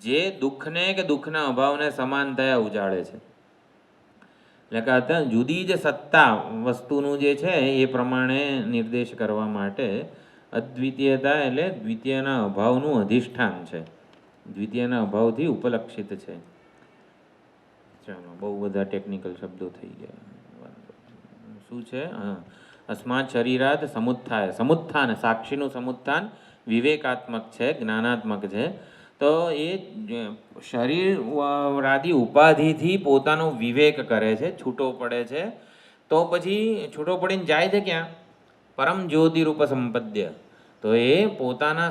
B: જે દુઃખને કે દુઃખના અભાવને સમાન થયા ઉજાડે છે. એટલે કે જુદી જ સત્તા વસ્તુનું જે છે એ પ્રમાણે નિર્દેશ કરવા માટે અદ્વિતીયતા એટલે દ્વિતીયના અભાવનું અધિષ્ઠાન છે. દ્વિતીયના અભાવથી ઉપલક્ષિત છે. ચાલો, બહુ બધા ટેકનિકલ શબ્દો થઈ ગયા. શું છે? અસ્માત શરીરાત સમુત્થાય. સમુત્થાન, સાક્ષીનું સમુત્થાન વિવેકાત્મક છે, જ્ઞાનાત્મક છે. તો એ શરીરાદી ઉપાધિથી પોતાનો વિવેક કરે છે, છૂટો પડે છે. તો પછી છૂટો પડીને જાય છે ક્યાં? પરમ જ્યોતિરૂપ સંપદ્ય. તો એ પોતાના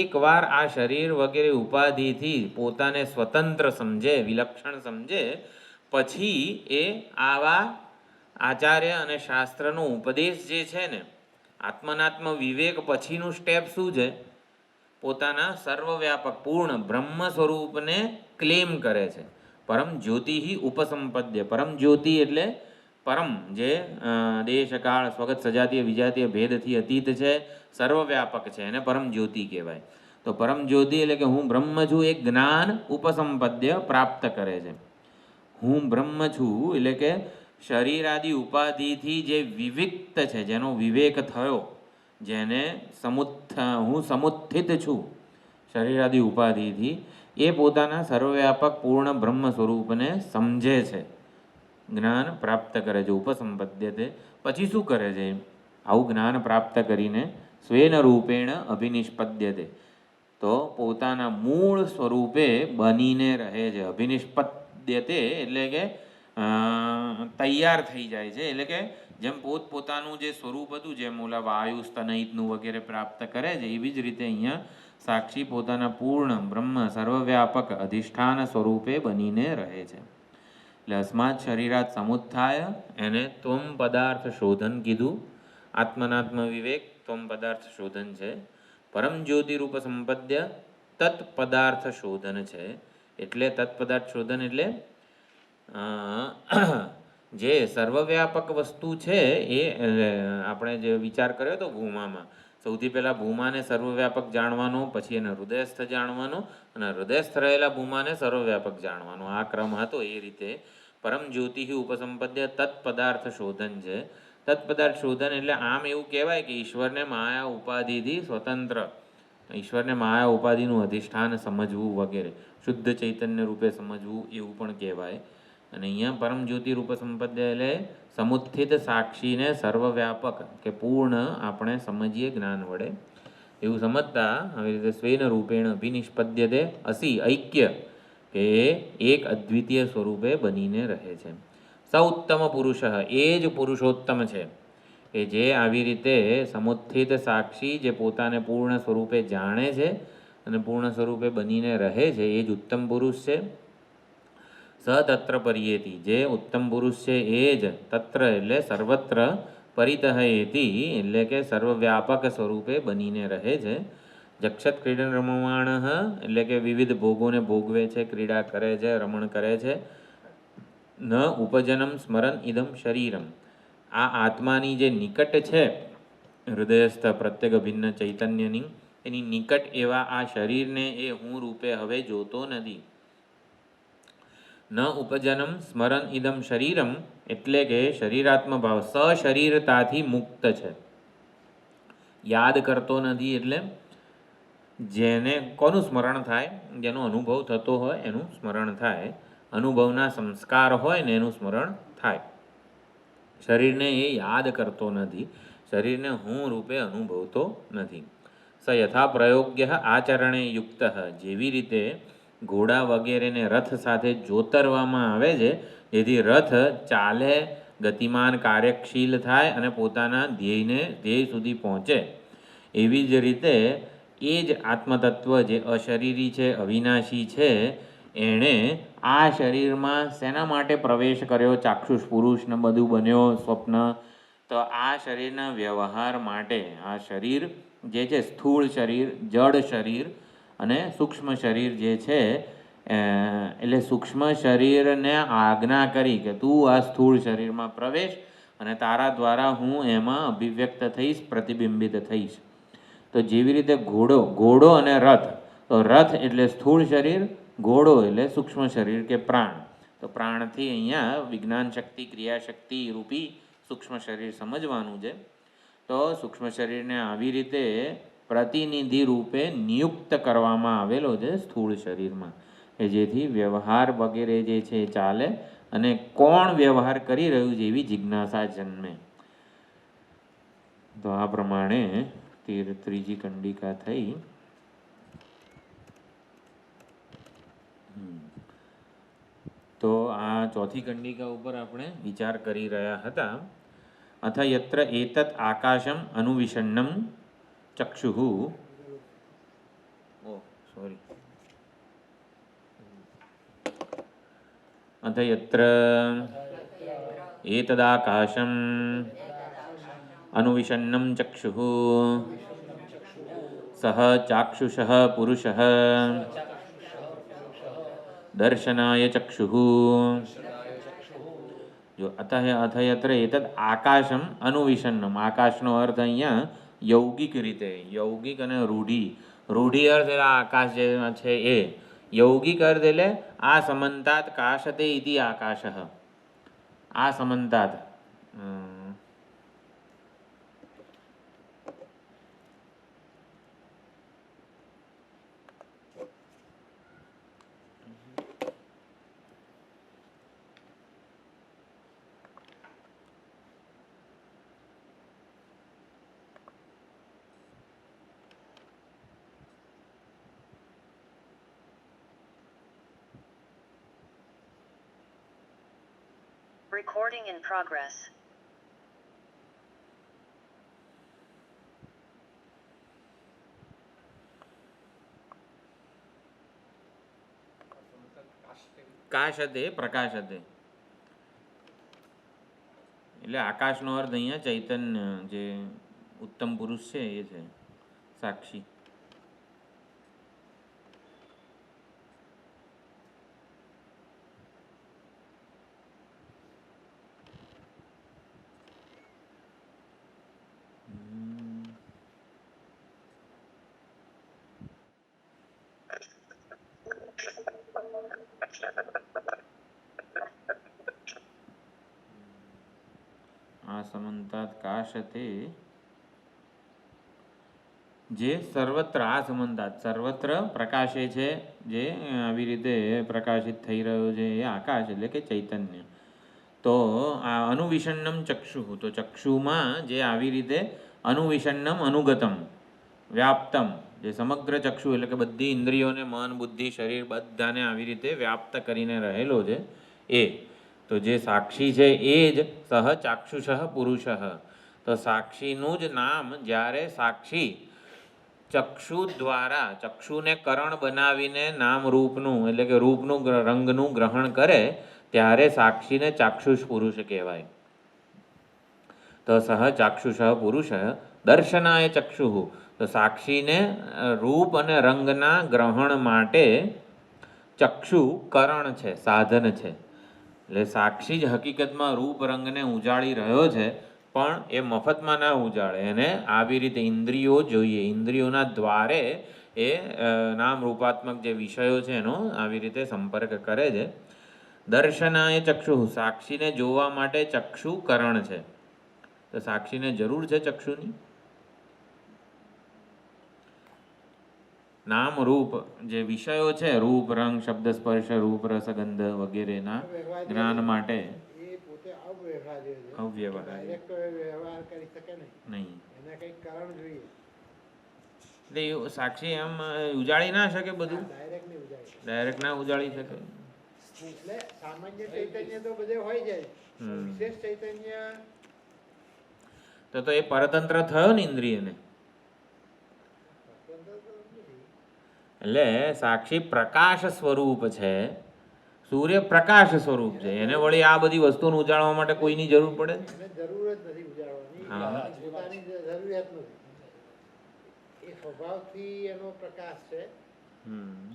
B: એકવાર આ શરીર વગેરે ઉપાધિથી પોતાને સ્વતંત્ર સમજે, વિલક્ષણ સમજે, પછી એ આવા આચાર્ય અને શાસ્ત્રનો ઉપદેશ જે છે ને, આત્મનાત્મ વિવેક પછીનું સ્ટેપ શું છે? પોતાના સર્વવ્યાપક પૂર્ણ બ્રહ્મ સ્વરૂપને ક્લેમ કરે છે. પરમ જ્યોતિ ઉપસંપદ્ય. પરમ જ્યોતિ એટલે પરમ, જે દેશકાળ સ્વગત સજાતીય વિજાતીય ભેદથી અતીત છે, સર્વવ્યાપક છે, એને પરમ જ્યોતિ કહેવાય. તો પરમ જ્યોતિ એટલે કે હું બ્રહ્મ છું, એક જ્ઞાન ઉપસંપદ્ય પ્રાપ્ત કરે છે. હું બ્રહ્મ છું એટલે કે શરીર આદિ ઉપાધિથી જે વિવિક્ત છે, જેનો વિવેક થયો, જેને હું સમુત્થિત છું શરીર આદિ ઉપાધિથી, એ પોતાના સર્વવ્યાપક પૂર્ણ બ્રહ્મ સ્વરૂપને સમજે છે, જ્ઞાન પ્રાપ્ત કરે છે. ઉપસંપદ્યતે, પછી શું કરે છે? આવું જ્ઞાન પ્રાપ્ત કરીને સ્વેન રૂપેણ અભિનિષ્પદ્યતે, તો પોતાના મૂળ સ્વરૂપે બનીને રહે છે. અભિનિષ્પદ્યતે એટલે કે તૈયાર થઈ જાય છે, એટલે કે જેમ પોતાનું જે સ્વરૂપ હતું, જેમ ઓલા વાયુ સ્તનયિતનું વગેરે પ્રાપ્ત કરે છે, એવી જ રીતે અહીંયા સાક્ષી પોતાના પૂર્ણ બ્રહ્મ સર્વવ્યાપક અધિષ્ઠાન સ્વરૂપે બનીને રહે છે. એટલે અસ્માત શરીરાત સમુત્થાય, એને ત્વમ પદાર્થ શોધન કીધું. આત્મનાત્મ વિવેક ત્વમ પદાર્થ શોધન છે. પરમ જ્યોતિરૂપ સંપદ્ય તત્પદાર્થ શોધન છે. એટલે તત્પદાર્થ શોધન એટલે જે સર્વવ્યાપક વસ્તુ છે એ આપણે જે વિચાર કર્યો હતો ભૂમામાં, સૌથી પહેલાં ભૂમાને સર્વવ્યાપક જાણવાનો, પછી એને હૃદયસ્થ જાણવાનો, અને હૃદયસ્થ રહેલા ભૂમાને સર્વવ્યાપક જાણવાનો, આ ક્રમ હતો. એ રીતે પરમ જ્યોતિ ઉપસંપદ્ય તત્પદાર્થ શોધન છે. તત્પદાર્થ શોધન એટલે આમ એવું કહેવાય કે ઈશ્વરને માયા ઉપાધિથી સ્વતંત્ર, ઈશ્વરને માયા ઉપાધિનું અધિષ્ઠાન સમજવું વગેરે, શુદ્ધ ચૈતન્ય રૂપે સમજવું એવું પણ કહેવાય. અને અહીંયા પરમ જ્યોતિ રૂપ સંપદ્ય એટલે સમુત્થિત સાક્ષીને સર્વવ્યાપક કે પૂર્ણ આપણે સમજીએ જ્ઞાન વડે. એવું સમજતા આવી રીતે સ્વેન રૂપેણ અભિનિષ્પદ્યતે અસી ઐક્ય, કે એક અદ્વિતીય સ્વરૂપે બનીને રહે છે. સ ઉત્તમ પુરુષ, એ જ પુરુષોત્તમ છે, કે જે આવી રીતે સમુત્થિત સાક્ષી જે પોતાને પૂર્ણ સ્વરૂપે જાણે છે અને પૂર્ણ સ્વરૂપે બનીને રહે છે, એ જ ઉત્તમ પુરુષ છે. સ તત્ર પર્યેતિ, જે ઉત્તમ પુરુષ છે એ જ તત્ર એટલે સર્વત્ર, પરિતઃએતિ એટલે કે સર્વવ્યાપક સ્વરૂપે બનીને રહે છે. જક્ષત ક્રીડન રમમાણ એટલે કે વિવિધ ભોગોને ભોગવે છે, ક્રીડા કરે છે, રમણ કરે છે. ન ઉપજનમ સ્મરન ઇદમ શરીરમ, આ આત્માની જે નિકટ છે, હૃદયસ્થ પ્રત્યેક ભિન્ન ચૈતન્યની એની નિકટ એવા આ શરીરને એ હું રૂપે હવે જોતો નથી. ન ઉપજનમ સ્મરન ઇદમ શરીરમ એટલે કે શરીરાત્મ ભાવ સશરીરતાથી મુક્ત છે, યાદ કરતો નથી. એટલે જેને કોનું સ્મરણ થાય? જેનો અનુભવ થતો હોય એનું સ્મરણ થાય, અનુભવના સંસ્કાર હોય ને એનું સ્મરણ થાય. શરીરને એ યાદ કરતો નથી, શરીરને હું રૂપે અનુભવતો નથી. સ યથા પ્રયોગ્ય આચરણે યુક્ત, જેવી રીતે ઘોડા વગેરેને રથ સાથે જોતરવામાં આવે છે, જેથી રથ ચાલે, ગતિમાન, કાર્યશીલ થાય અને પોતાના ધ્યેય સુધી પહોંચે, એવી જ રીતે એ જ આત્મતત્વ જે અશરીરી છે, અવિનાશી છે, એણે આ શરીરમાં શેના માટે પ્રવેશ કર્યો? ચાક્ષુષ પુરુષને બધું બન્યો સ્વપ્ન, તો આ શરીરના વ્યવહાર માટે. આ શરીર જે છે સ્થૂળ શરીર, જડ શરીર અને સૂક્ષ્મ શરીર જે છે, એટલે સૂક્ષ્મ શરીરને આજ્ઞા કરી કે તું આ સ્થૂળ શરીરમાં પ્રવેશ અને તારા દ્વારા હું એમાં અભિવ્યક્ત થઈશ, પ્રતિબિંબિત થઈશ. તો જેવી રીતે ઘોડો અને રથ, તો રથ એટલે સ્થૂળ શરીર, ઘોડો એટલે સૂક્ષ્મ શરીર કે પ્રાણ. તો પ્રાણથી અહીંયા વિજ્ઞાન શક્તિ, ક્રિયાશક્તિ રૂપી સૂક્ષ્મ શરીર સમજવાનું છે. તો સૂક્ષ્મ શરીરને આવી રીતે પ્રતિનિધિ રૂપે નિયુક્ત કરવામાં આવેલો છે સ્થૂળ શરીરમાં, કે જેથી વ્યવહાર વગેરે જે છે ચાલે અને કોણ વ્યવહાર કરી રહ્યું છે એવી જિજ્ઞાસા જન્મે. તો આ પ્રમાણે ત્રીજી કંડિકા થઈ. તો આ ચોથી કંડિકા ઉપર આપણે વિચાર કરી રહ્યા હતા. અથ યત્ર એતત આકાશમ અનુવિષન્નમ ચક્ષુઃ, અથ યત્ર એતદાકાશમ અનુવિષન્નમ ચક્ષુઃ સહ ચાક્ષુષઃ પુરુષઃ દર્શનાય ચક્ષુઃ. જો અથ યત્ર એતદ આકાશમ અનુવિષન્નમ, આકાશનો અર્થ અહીંયા યૌગિક રીતે, યૌગિક અને રૂઢિ અર્થ આકાશ જે છે એ यौगिक अर्थ એટલે આ સમંતાત કાશતે ઇતિ આકાશઃ, આ સમંતાત
C: Recording in progress.
B: કાશતે પ્રકાશતે એટલે આકાશનો અર્થ અહીંયા ચૈતન્ય જે ઉત્તમ પુરુષ છે એ છે સાક્ષી. આ સમંતાત કાશતે જે સર્વત્ર, આ સમંતાત સર્વત્ર પ્રકાશે છે, જે આવી રીતે પ્રકાશિત થઈ રહ્યો છે એ આકાશ એટલે કે ચૈતન્ય. તો આ અનુવિષન્નમ ચક્ષુ, તો ચક્ષુમાં જે આવી રીતે અનુવિષન્નમ અનુગતમ વ્યાપ્તમ, જે સમગ્ર ચક્ષુ એટલે કે બધી ઇન્દ્રિયોને મન બુદ્ધિ શરીર બધાને આવી રીતે વ્યાપ્ત કરીને રહેલો છે એ. તો જે સાક્ષી છે એ જ સહ ચાક્ષુષ પુરુષ. તો સાક્ષીનું જ નામ જ્યારે સાક્ષી ચક્ષુ દ્વારા, ચક્ષુને કરણ બનાવીને નામ રૂપનું એટલે કે રૂપનું રંગનું ગ્રહણ કરે ત્યારે સાક્ષીને ચાક્ષુષ પુરુષ કહેવાય. તો સહ ચાક્ષુષ પુરુષ દર્શનાય ચક્ષુ, તો સાક્ષીને રૂપ અને રંગના ગ્રહણ માટે ચક્ષુ કરણ છે, સાધન છે. એટલે સાક્ષી જ હકીકતમાં રૂપ રંગને ઉજાળી રહ્યો છે, પણ એ મફતમાં ના ઉજાળે, એને આવી રીતે ઇન્દ્રિયો જોઈએ, ઇન્દ્રિયોના દ્વારે એ નામ રૂપાત્મક જે વિષયો છે એનો આવી રીતે સંપર્ક કરે છે. દર્શનાય ચક્ષુ, સાક્ષીને જોવા માટે ચક્ષુ કરણ છે. તો સાક્ષીને જરૂર છે ચક્ષુની. નામ રૂપ જે વિષયો છે, રૂપ રંગ શબ્દ સ્પર્શ રૂપ રસ ગંધ વગેરેના જ્ઞાન માટે
A: એ પોતે અવ્યવહાર્ય છે.
B: અવ્યવહાર્ય.
A: ડાયરેક્ટ વ્યવહાર કરી શકે
B: નહીં.
A: એને કંઈક કારણ જોઈએ.
B: એટલે એ સાક્ષી એમ ઉજાળી ના શકે બધું,
A: ડાયરેક્ટ નહીં ઉજાડી.
B: ડાયરેક્ટ ના ઉજાળી શકે.
A: એટલે સામાન્ય ચૈતન્ય તો બધે હોય જાય, વિશેષ ચૈતન્ય
B: તો એ પરતંત્ર થયો ને ઇન્દ્રિયને. એટલે સાક્ષી પ્રકાશ સ્વરૂપ છે, સૂર્ય પ્રકાશ સ્વરૂપ છે, એને વળી આ બધી વસ્તુને ઉજાડવા માટે કોઈની જરૂર પડે?
A: એને જરૂર જ નથી ઉજાડવાની, પોતાની જરૂરિયાત નથી. એ સ્વભાવથી એનો પ્રકાશ છે,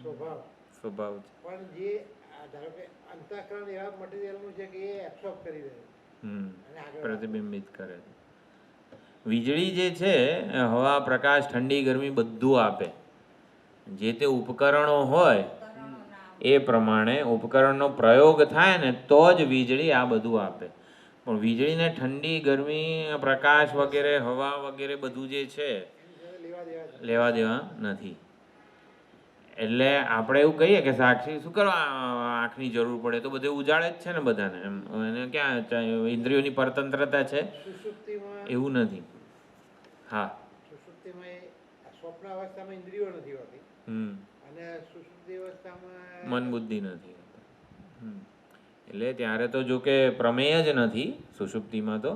A: સ્વભાવ
B: સ્વભાવ છે.
A: પણ જે ધારો કે અંતઃકરણ એવા મટીરિયલનું છે કે એ એબ્સોર્બ કરી દે અને આગળ
B: પ્રતિબિંબિત કરે. વીજળી જે છે હવા પ્રકાશ ઠંડી ગરમી બધું આપે. જે તે ઉપકરણો હોય એ પ્રમાણે ઉપકરણનો પ્રયોગ થાય ને તો જ વીજળી આ બધું આપે. પણ વીજળીને ઠંડી ગરમી પ્રકાશ વગેરે હવા વગેરે બધું જે છે લેવા દેવા નથી. એટલે આપણે એવું કહીએ કે સાક્ષી શું કરવા આંખની જરૂર પડે, તો બધે ઉજાળે જ છે ને બધાને, એમ એને ક્યાં ઇન્દ્રિયોની પરતંત્રતા છે? એવું નથી. હા,
A: સુષુપ્તિમાં સ્વપ્ન અવસ્થામાં ઇન્દ્રિયો નથી હોતી અને સુષુપ્તિ અવસ્થામાં
B: મન બુદ્ધિ નથી. એટલે ત્યારે તો જો કે પ્રમેય જ નથી સુષુપ્તિમાં, તો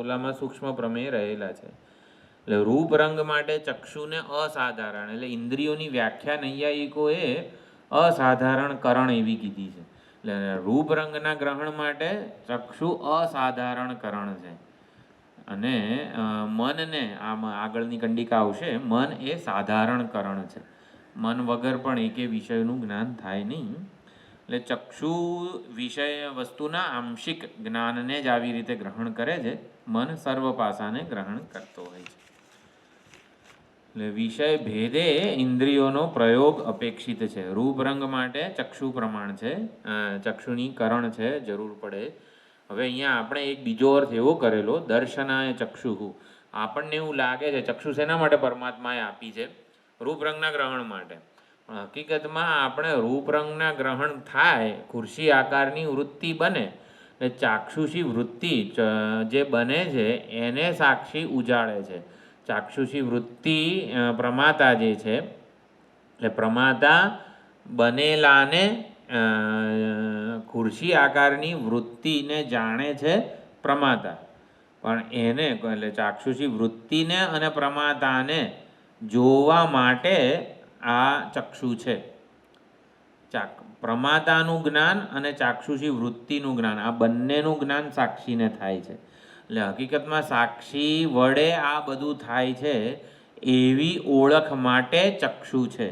B: ઓલામાં સૂક્ષ્મ પ્રમેય રહેલા છે. એટલે રૂપ રંગ માટે ચક્ષુને અસાધારણ, એટલે ઇન્દ્રિયોની વ્યાખ્યા નૈયાયિકોએ અસાધારણ કરણ એવી કીધી છે. એટલે રૂપ રંગના ગ્રહણ માટે ચક્ષુ અસાધારણ કરણ છે. અને મનને આમાં આગળની કંડિકા આવશે, મન એ સાધારણ કરણ છે. મન વગર પણ એકે વિષયનું જ્ઞાન થાય નહીં. એટલે ચક્ષુ વિષય વસ્તુના આંશિક જ્ઞાનને જ આવી રીતે ગ્રહણ કરે છે. મન સર્વ પાસાને ગ્રહણ કરતો હોય છે. એટલે વિષય ભેદે ઇન્દ્રિયોનો પ્રયોગ અપેક્ષિત છે. રૂપ રંગ માટે ચક્ષુ પ્રમાણ છે, ચક્ષુની કરણ છે, જરૂર પડે. હવે અહીંયા આપણે એક બીજો અર્થ એવો કરેલો, દર્શનાય ચક્ષુહુ. આપણને એવું લાગે છે ચક્ષુ શેના માટે પરમાત્માએ આપી છે? રૂપ રંગના ગ્રહણ માટે. પણ હકીકતમાં આપણે રૂપ રંગના ગ્રહણ થાય, ખુરશી આકારની વૃત્તિ બને, એટલે ચાક્ષુષી વૃત્તિ જે બને છે એને સાક્ષી ઉજાડે છે. ચાક્ષુષી વૃત્તિ પ્રમાતા જે છે, એટલે પ્રમાતા બનેલાને ખુરશી આકારની વૃત્તિને જાણે છે પ્રમાતા. પણ એને એટલે ચાક્ષુષી વૃત્તિને અને પ્રમાતાને જોવા માટે આ ચક્ષુ છે. પ્રમાતાનું જ્ઞાન અને ચાક્ષુષી વૃત્તિનું જ્ઞાન, આ બંનેનું જ્ઞાન સાક્ષીને થાય છે. એટલે હકીકતમાં સાક્ષી વડે આ બધું થાય છે એવી ઓળખ માટે ચક્ષુ છે.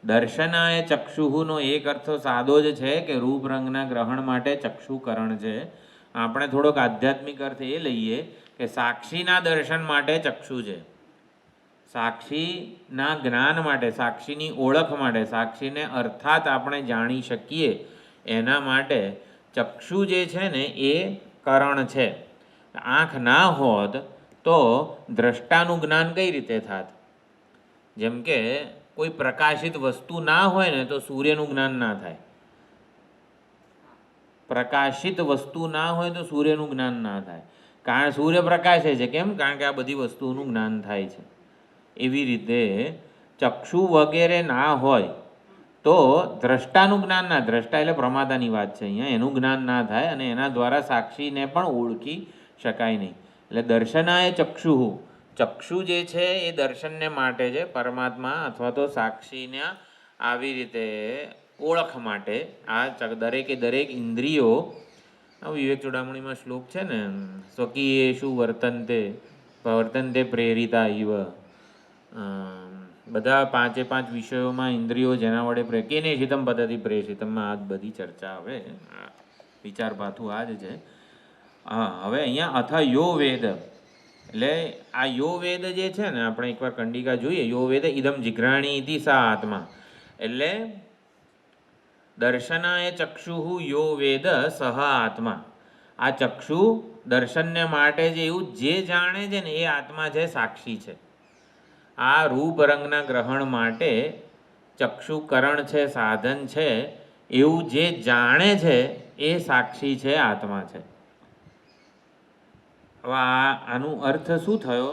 B: દર્શનાય ચક્ષુહુનો એક અર્થ સાદો જ છે કે રૂપ રંગના ગ્રહણ માટે ચક્ષુકરણ છે. આપણે થોડોક આધ્યાત્મિક અર્થ એ લઈએ કે સાક્ષીના દર્શન માટે ચક્ષુ છે. સાક્ષીના જ્ઞાન માટે, સાક્ષીની ઓળખ માટે, સાક્ષીને અર્થાત આપણે જાણી શકીએ એના માટે ચક્ષુ જે છે ને એ કરણ છે. આંખ ના હોત તો દ્રષ્ટાનું જ્ઞાન કઈ રીતે થાત? જેમ કે કોઈ પ્રકાશિત વસ્તુ ના હોય ને તો સૂર્યનું જ્ઞાન ના થાય. પ્રકાશિત વસ્તુ ના હોય તો સૂર્યનું જ્ઞાન ના થાય. કારણ સૂર્ય પ્રકાશે છે. કેમ? કારણ કે આ બધી વસ્તુઓનું જ્ઞાન થાય છે. એવી રીતે ચક્ષુ વગેરે ના હોય તો દ્રષ્ટાનું જ્ઞાન ના, દ્રષ્ટા એટલે પ્રમાતાની વાત છે અહીંયા, એનું જ્ઞાન ના થાય અને એના દ્વારા સાક્ષીને પણ ઓળખી શકાય નહીં. એટલે દર્શનાય ચક્ષુહુ, ચક્ષુ જે છે એ દર્શનને માટે છે, પરમાત્મા અથવા તો સાક્ષીને આવી રીતે ઓળખ માટે. આ દરેકે દરેક ઇન્દ્રિયો, વિવેક ચૂડામણીમાં શ્લોક છે ને, સ્વકીયેષુ વર્તન્તે પ્રેરિતા ઇવ. બધા પાંચે પાંચ વિષયોમાં ઇન્દ્રિયો જેના વડે કેને શીતમ પદ્ધતિ પ્રેષિતમમાં આ બધી ચર્ચા હવે વિચાર પાથું આ જ છે. હા, હવે અહીંયા અથ યો વેદ, એટલે આ યો વેદ જે છે ને, આપણે એકવાર કંડિકા જોઈએ. યો વેદ ઇદમ જિઘ્રાણી ઇતિ સા આત્મા, એટલે દર્શનાય ચક્ષુહુ યો વેદ સહ આત્મા. આ ચક્ષુ દર્શનને માટે જે એવું જે જાણે છે ને એ આત્મા છે, સાક્ષી છે. આ રૂપ રંગના ગ્રહણ માટે ચક્ષુકરણ છે, સાધન છે, એવું જે જાણે છે એ સાક્ષી છે, આત્મા છે. હવે આનું અર્થ શું થયો?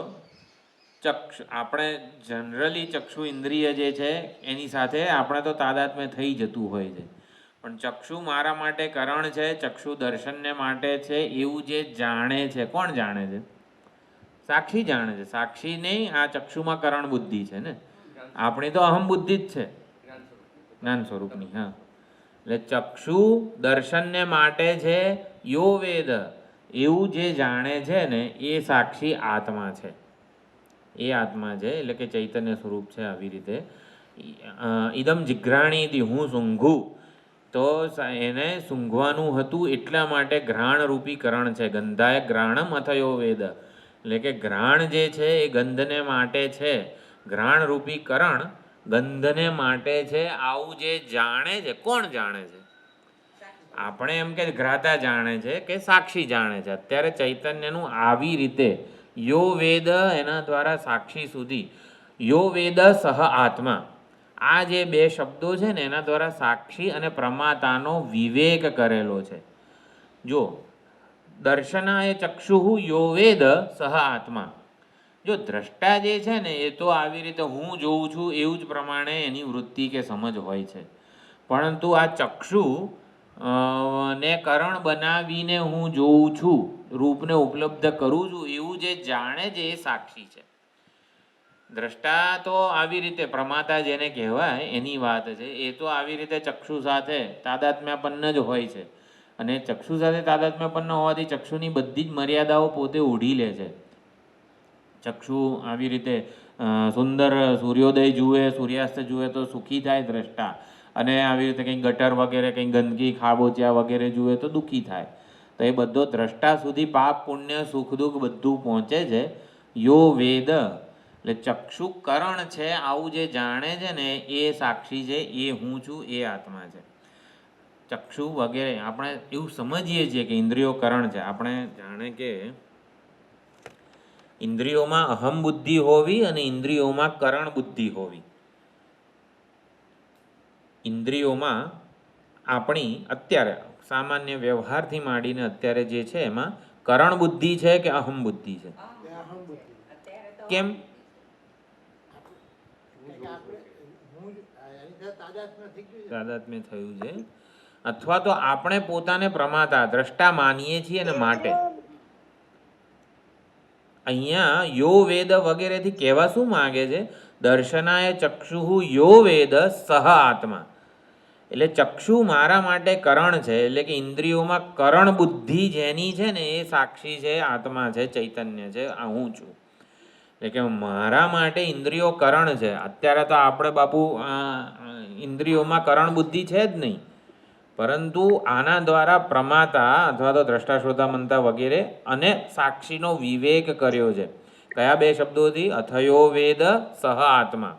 B: આપણે જનરલી ચક્ષુ ઇન્દ્રિય જે છે એની સાથે આપણે તો તાદાત્મ્ય થઈ જતું હોય છે. પણ ચક્ષુ મારા માટે કરણ છે, ચક્ષુ દર્શનને માટે છે, એવું જે જાણે છે, કોણ જાણે છે? સાક્ષી જાણે છે. સાક્ષી નહીં, આ ચક્ષુમાં કરણ બુદ્ધિ છે ને, આપણી તો અહમ બુદ્ધિ જ છે, જ્ઞાન સ્વરૂપની. હા, એટલે ચક્ષુ દર્શનને માટે છે, યો વેદ એવું જે જાણે છે ને એ સાક્ષી આત્મા છે. એ આત્મા છે એટલે કે ચૈતન્ય સ્વરૂપ છે. આવી રીતે ઇદમ જિઘ્રાણીથી, હું સૂંઘું તો એને સૂંઘવાનું હતું એટલા માટે ઘ્રાણ રૂપી કરણ છે. ગંધાય ઘ્રાણમ અથયો વેદ, એટલે કે ઘ્રાણ જે છે એ ગંધને માટે છે. ઘ્રાણ રૂપી કરણ ગંધને માટે છે. આવું જે જાણે છે, કોણ જાણે છે? આપણે એમ કે ઘ્રાતા જાણે છે કે સાક્ષી જાણે છે. અત્યારે ચૈતન્યનું આવી રીતે યો વેદ, એના દ્વારા સાક્ષી સુધી, યો વેદ સહ આત્મા, આ જે બે શબ્દો છે ને એના દ્વારા સાક્ષી અને પ્રમાતાનો વિવેક કરેલો છે. જો દર્શનાય ચક્ષુહુ યો વેદ સહ આત્મા, જો દ્રષ્ટા જે છે ને એ તો આવી રીતે હું જોઉં છું એવું જ પ્રમાણે એની વૃત્તિ કે સમજ હોય છે. પરંતુ આ ચક્ષુ ને કરણ બનાવીને હું જોઉં છું, રૂપને ઉપલબ્ધ કરું છું, એવું જે જાણે છે એ સાક્ષી છે. દ્રષ્ટા તો આવી રીતે પ્રમાતા જેને કહેવાય એની વાત છે. એ તો આવી રીતે ચક્ષુ સાથે તાદાત્મ્યપન્ન જ હોય છે. અને ચક્ષુ સાથે તાદાત્મ્યપન્ન હોવાથી ચક્ષુની બધી જ મર્યાદાઓ પોતે ઓઢી લે છે. ચક્ષુ આવી રીતે સુંદર સૂર્યોદય જુએ, સૂર્યાસ્ત જુએ તો સુખી થાય દ્રષ્ટા, અને આવી રીતે કંઈ ગટર વગેરે, કંઈ ગંદકી ખાબોચિયા વગેરે જુએ તો દુઃખી થાય. તો એ બધો દ્રષ્ટા સુધી પાપ પુણ્ય સુખ દુઃખ બધું પહોંચે છે. યો વેદ, એટલે ચક્ષુ કરણ છે, આવું જે જાણે છે ને એ સાક્ષી છે, એ હું છું, એ આત્મા છે. ચક્ષુ વગેરે આપણે એવું સમજીએ છીએ કે ઇન્દ્રિયો કરણ છે. આપણે જાણે કે ઇન્દ્રિયોમાં અહમ બુદ્ધિ હોવી અને ઇન્દ્રિયોમાં કરણ બુદ્ધિ હોવી. ઇન્દ્રિયોમાં આપણી અત્યારે સામાન્ય વ્યવહારથી માંડીને અત્યારે જે છે એમાં કરણ બુદ્ધિ છે કે અહમ બુદ્ધિ છે?
A: અહમ બુદ્ધિ.
B: કેમ? તાદાત્મ્ય થયું છે, અથવા તો આપણે પોતાને પ્રમાતા દ્રષ્ટા માનીએ છીએ અને માટે અહીંયા યો વેદ વગેરેથી કહેવા શું માંગે છે? દર્શનાય ચક્ષુ યો વેદ સહ આત્મા. એટલે ચક્ષુ મારા માટે કરણ છે, એટલે કે ઇન્દ્રિયોમાં કરણ બુદ્ધિ જેની છે ને એ સાક્ષી છે, આત્મા છે, ચૈતન્ય છે, આ હું છું. એટલે કે મારા માટે ઇન્દ્રિયો કરણ છે. અત્યારે તો આપણે બાપુ ઇન્દ્રિયોમાં કરણ બુદ્ધિ છે જ નહીં, પરંતુ આના દ્વારા પ્રમાતા અથવા તો દ્રષ્ટા શ્રોતા મનતા વગેરે અને સાક્ષીનો વિવેક કર્યો છે. કયા બે શબ્દોથી? અથયો વેદ સહ આત્મા.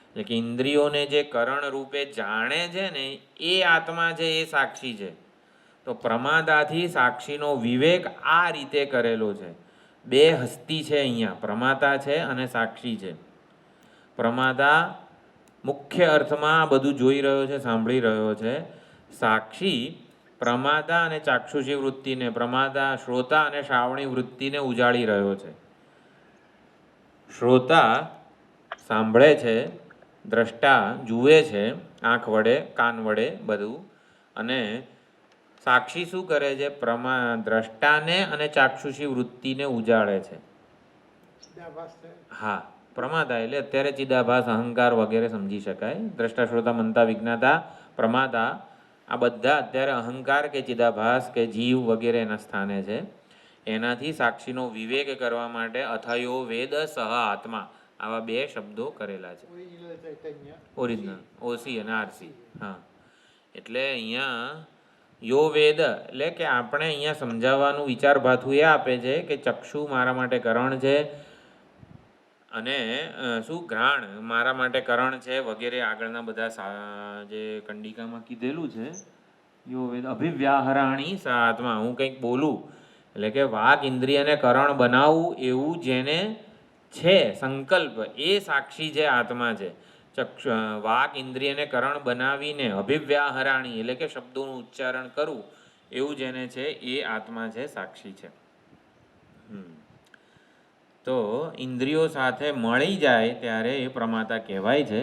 B: એટલે કે ઇન્દ્રિયોને જે કરણ રૂપે જાણે છે ને એ આત્મા છે, એ સાક્ષી છે. તો પ્રમાદાથી સાક્ષીનો વિવેક આ રીતે કરેલો છે. બે હસ્તી છે અહીંયા, પ્રમાતા છે અને સાક્ષી છે. પ્રમાતા મુખ્ય અર્થમાં આ બધું જોઈ રહ્યો છે, સાંભળી રહ્યો છે. સાક્ષી પ્રમાતા અને ચાક્ષુષી વૃત્તિને, પ્રમાતા શ્રોતા અને શ્રાવણી વૃત્તિને ઉજાળી રહ્યો છે. શ્રોતા સાંભળે છે, દ્રષ્ટા જુએ છે આંખ વડે, કાન વડે બધું, અને સાક્ષી શું કરે છે? દ્રષ્ટાને અને ચાક્ષુષી વૃત્તિને ઉજાળે છે. હા, પ્રમાતા એટલે અત્યારે ચિદાભાસ, અહંકાર વગેરે સમજી શકાય. દ્રષ્ટા શ્રોતા મનતા વિજ્ઞાતા પ્રમાતા આ બધા અત્યારે અહંકાર કે ચિદાભાસ કે જીવ વગેરે એના સ્થાને છે. એનાથી સાક્ષીનો વિવેક કરવા માટે અથયો વેદ સહ આત્મા આવા બે શબ્દો કરેલા છે. ઓરિજિનલ ઓસી અને આરસી. હા, એટલે અહીંયા યો વેદ એટલે કે આપણે અહીંયા સમજાવવાનું વિચાર ભાથું એ આપે છે કે ચક્ષુ મારા માટે કરણ છે અને શું ઘ્રાણ મારા માટે કરણ છે વગેરે આગળના બધા જે કંડિકામાં કીધેલું છે. યો વેદ અભિવ્યાહરાણી સા આત્મા. હું કંઈક બોલું એટલે કે વાક ઇન્દ્રિયને કરણ બનાવવું એવું જેને છે સંકલ્પ, એ સાક્ષી છે, આત્મા છે. વાક ઇન્દ્રિયને કરણ બનાવીને અભિવ્યાહરાણી એટલે કે શબ્દોનું ઉચ્ચારણ કરવું એવું જેને છે એ આત્મા છે, સાક્ષી છે. તો ઇન્દ્રિયો સાથે મળી જાય ત્યારે એ પ્રમાતા કહેવાય છે.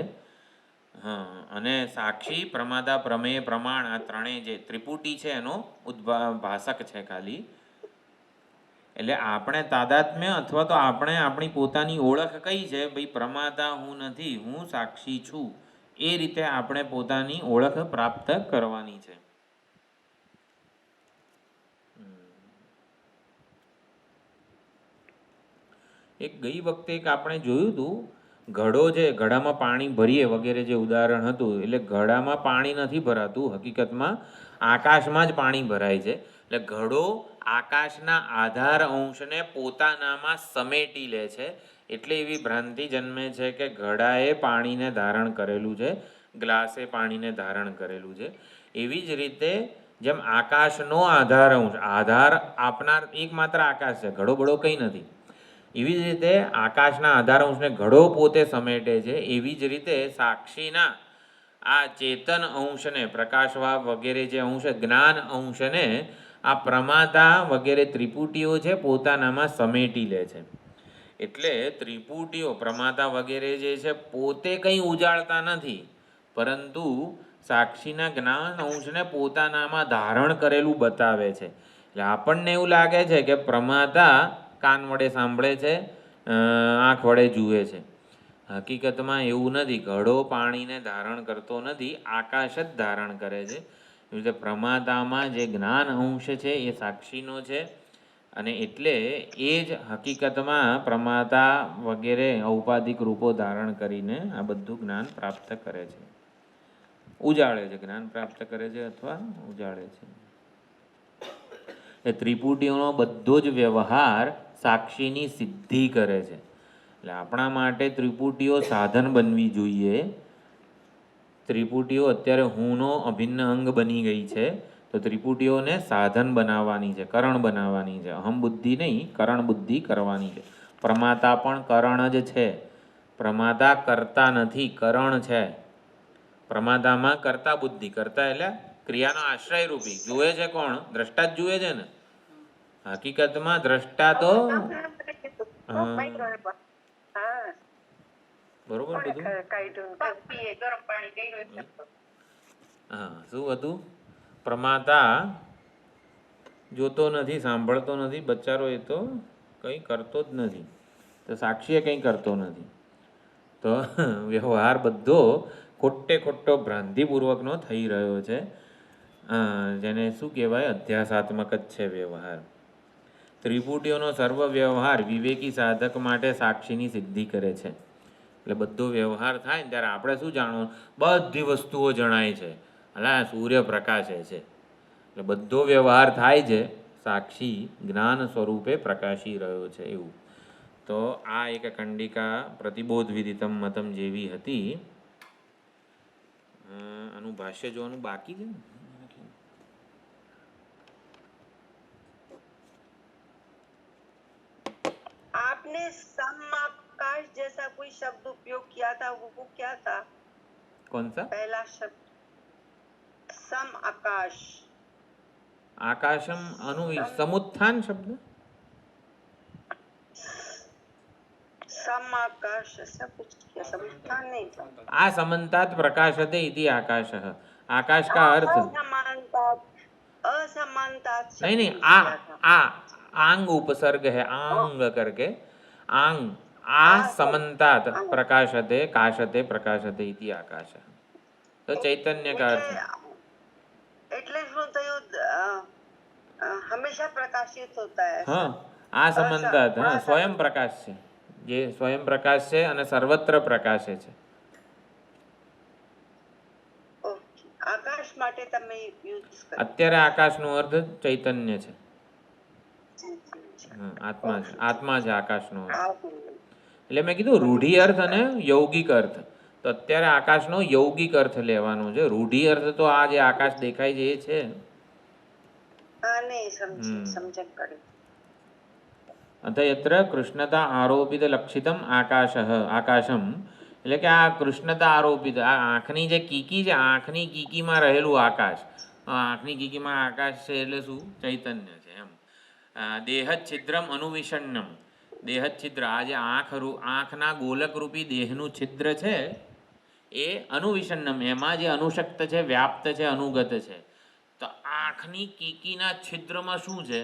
B: હા, અને સાક્ષી, પ્રમાતા, પ્રમેય, પ્રમાણ આ ત્રણેય જે ત્રિપુટી છે એનો ભાષક છે ખાલી. એટલે આપણે તાદાત્મ્ય અથવા તો આપણે આપણી પોતાની ઓળખ કઈ છે? ભાઈ પ્રમાતા હું નથી, હું સાક્ષી છું. એ રીતે આપણે પોતાની ઓળખ પ્રાપ્ત કરવાની છે. એક ગઈ વખતે એક આપણે જોયું હતું, ઘડો છે, ઘડામાં પાણી ભરીએ વગેરે જે ઉદાહરણ હતું. એટલે ઘડામાં પાણી નથી ભરાતું, હકીકતમાં આકાશમાં જ પાણી ભરાય છે. એટલે ઘડો આકાશના આધાર અંશને પોતાનામાં સમેટી લે છે. એટલે એવી ભ્રાંતિ જન્મે છે કે ઘડાએ પાણીને ધારણ કરેલું છે, ગ્લાસે પાણીને ધારણ કરેલું છે. એવી જ રીતે જેમ આકાશનો આધાર અંશ, આધાર આપનાર એકમાત્ર આકાશ છે, ઘડો બળો કંઈ નથી. એવી જ રીતે આકાશના આધાર અંશને ઘડો પોતે સમેટે છે. એવી જ રીતે સાક્ષીના આ ચેતન અંશને, પ્રકાશવાપ વગેરે જે અંશ, જ્ઞાન અંશને આ પ્રમાતા વગેરે ત્રિપુટીઓ છે પોતાનામાં સમેટી લે છે. એટલે ત્રિપુટીઓ પ્રમાતા વગેરે જે છે પોતે કંઈ ઉજાળતા નથી, પરંતુ સાક્ષીના જ્ઞાન અંશને પોતાનામાં ધારણ કરેલું બતાવે છે. એટલે આપણને એવું લાગે છે કે પ્રમાતા કાન વડે સાંભળે છે, આંખ વડે જુએ છે. હકીકતમાં એવું નથી. ઘડો પાણીને ધારણ કરતો નથી, આકાશ જ ધારણ કરે છે. એવી રીતે પ્રમાતામાં જે જ્ઞાન અંશ છે એ સાક્ષીનો છે, અને એટલે એ જ હકીકતમાં પ્રમાતા વગેરે ઔપાધિક રૂપો ધારણ કરીને આ બધું જ્ઞાન પ્રાપ્ત કરે છે, ઉજાળે છે. જ્ઞાન પ્રાપ્ત કરે છે અથવા ઉજાળે છે. એ ત્રિપુટીઓનો બધો જ વ્યવહાર સાક્ષીની સિદ્ધિ કરે છે. એટલે આપણા માટે ત્રિપુટીઓ સાધન બનવી જોઈએ. ત્રિપુટીઓ અત્યારે હુંનો અભિન્ન અંગ બની ગઈ છે, તો ત્રિપુટીઓને સાધન બનાવવાની છે, કરણ બનાવવાની છે. અહમ બુદ્ધિ નહીં, કરણ બુદ્ધિ કરવાની છે. પ્રમાતા પણ કરણ જ છે. પ્રમાતા કરતા નથી, કરણ છે. પ્રમાતામાં કરતા બુદ્ધિ, કરતા એટલે ક્રિયાનો આશ્રય રૂપી. જુએ છે કોણ? દ્રષ્ટા જ જુએ છે ને. હકીકતમાં દ્રષ્ટા તો બરોબર બધું. હા, શું હતું? પ્રમાતા જોતો નથી, સાંભળતો નથી, બચારો એ તો કંઈ કરતો જ નથી, તો સાક્ષીએ કંઈ કરતો નથી. તો વ્યવહાર બધો ખોટો ભ્રાંતિપૂર્વકનો થઈ રહ્યો છે. જેને શું કહેવાય? અધ્યાસાત્મક જ છે વ્યવહાર. ત્રિપુટીઓનો સર્વ વ્યવહાર વિવેકી સાધક માટે સાક્ષીની સિદ્ધિ કરે છે. એટલે બધો વ્યવહાર થાય ને ત્યારે આપણે શું જાણવું? બધી વસ્તુઓ જણાય છે. અલા સૂર્ય પ્રકાશે છે, એટલે બધો વ્યવહાર થાય છે, સાક્ષી જ્ઞાન સ્વરૂપે પ્રકાશી રહ્યો છે એવું. તો આ એક કંડિકા પ્રતિબોધ વિદિતમ મતમ જેવી હતી. આનું ભાષ્ય જોવાનું બાકી છે ને.
D: आपने समाकाश जैसा कोई शब्द उपयोग किया था, वो क्या था?
B: कौन सा?
D: पहला शब्द सम आकाश.
B: आकाशम समुत्थान शब्द
D: समाकाश ऐसा कुछ किया, समुत्थान नहीं था.
B: आ समन्तात प्रकाशते इति आकाशः. आकाश का अर्थ
D: असमानतात
B: नहीं, आ आंग उपसर्ग है, आंग करके आंग आ समन्तात प्रकाशते काशते प्रकाशते इति आकाशः. तो चैतन्य का अर्थ
D: એટલે શું થયું? હંમેશા પ્રકાશિત હોતા હૈ.
B: हाँ, आ समन्तात हाँ स्वयं प्रकाश છે, જે સ્વયં પ્રકાશ છે અને સર્વત્ર પ્રકાશે છે.
D: આકાશ માટે તમે યુઝ કરો.
B: અત્યારે આકાશનો અર્થ ચૈતન્ય છે. આત્મા છે, આત્મા છે આકાશનો અર્થ. એટલે મેં કીધું રૂઢિ અર્થ અને યૌગિક અર્થ. તો અત્યારે આકાશનો યૌગિક અર્થ લેવાનો છે. રૂઢિ અર્થ તો આ જે આકાશ દેખાય છે એ છે. અતયત્ર કૃષ્ણતા આરોપિત લક્ષિતમ આકાશમ. એટલે કે આ કૃષ્ણતા આરોપિત, આ આંખની જે કીકી છે, આંખની કીકીમાં રહેલું આકાશ. આંખની કીકીમાં આકાશ છે એટલે શું? ચૈતન્ય છે એમ. દેહચ્છિદ્રમ અનુવિષણ્યમ. દેહચ્છિદ્ર, આ જે આંખના ગોલક રૂપી દેહનું છિદ્ર છે એ અનુવિષણ્યમ, એમાં જે અનુશક્ત છે, વ્યાપ્ત છે, અનુગત છે. તો આંખની કીકીના છિદ્રમાં શું છે?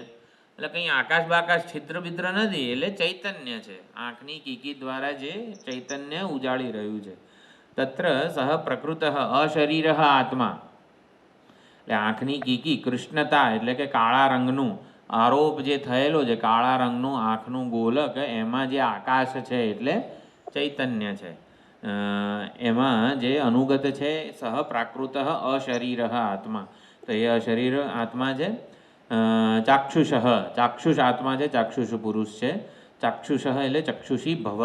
B: એટલે કંઈ આકાશ બાકાશ છિદ્ર બિદ્ર નથી, એટલે ચૈતન્ય છે. આંખની કીકી દ્વારા જે ચૈતન્ય ઉજાળી રહ્યું છે. તત્ર સહ પ્રકૃત અશરીર આત્મા. એટલે આંખની કીકી કૃષ્ણતા એટલે કે કાળા રંગનું આરોપ જે થયેલો છે, કાળા રંગનું આંખનું ગોલક, એમાં જે આકાશ છે એટલે ચૈતન્ય છે. એમાં જે અનુગત છે સહ પ્રાકૃત અશરીર આત્મા. તો એ અશરીર આત્મા છે. ચાક્ષુષ, ચાક્ષુષ આત્મા છે, ચાક્ષુષ પુરુષ છે. ચાક્ષુષ એટલે ચક્ષુષી ભવ,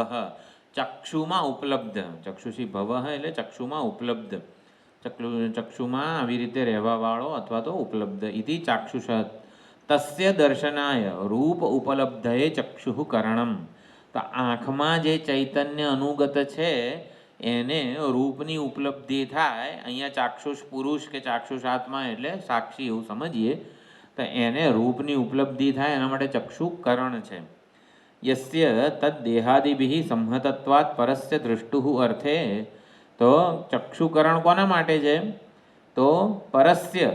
B: ચક્ષુમાં ઉપલબ્ધ. ચક્ષુષી ભવ એટલે ચક્ષુમાં ઉપલબ્ધ, ચક્ષુમાં આવી રીતે રહેવાવાળો અથવા તો ઉપલબ્ધ. ઇતિ ચાક્ષુષ તસ્ય દર્શનાય રૂપ ઉપલબ્ધએ ચક્ષુઃ કરણમ. તો આંખમાં જે ચૈતન્ય અનુગત છે એને રૂપની ઉપલબ્ધિ થાય. અહીંયા ચાક્ષુષ પુરુષ કે ચાક્ષુષ આત્મા એટલે સાક્ષી એવું સમજીએ. તો એને રૂપની ઉપલબ્ધિ થાય એના માટે ચક્ષુ કરણ છે. યસ્ય તદ દેહાદિભિ સંહતત્વાत् પરસ્ય દૃષ્ટુઃ અર્થે. તો ચક્ષુકરણ કોના માટે છે? તો પરસ્ય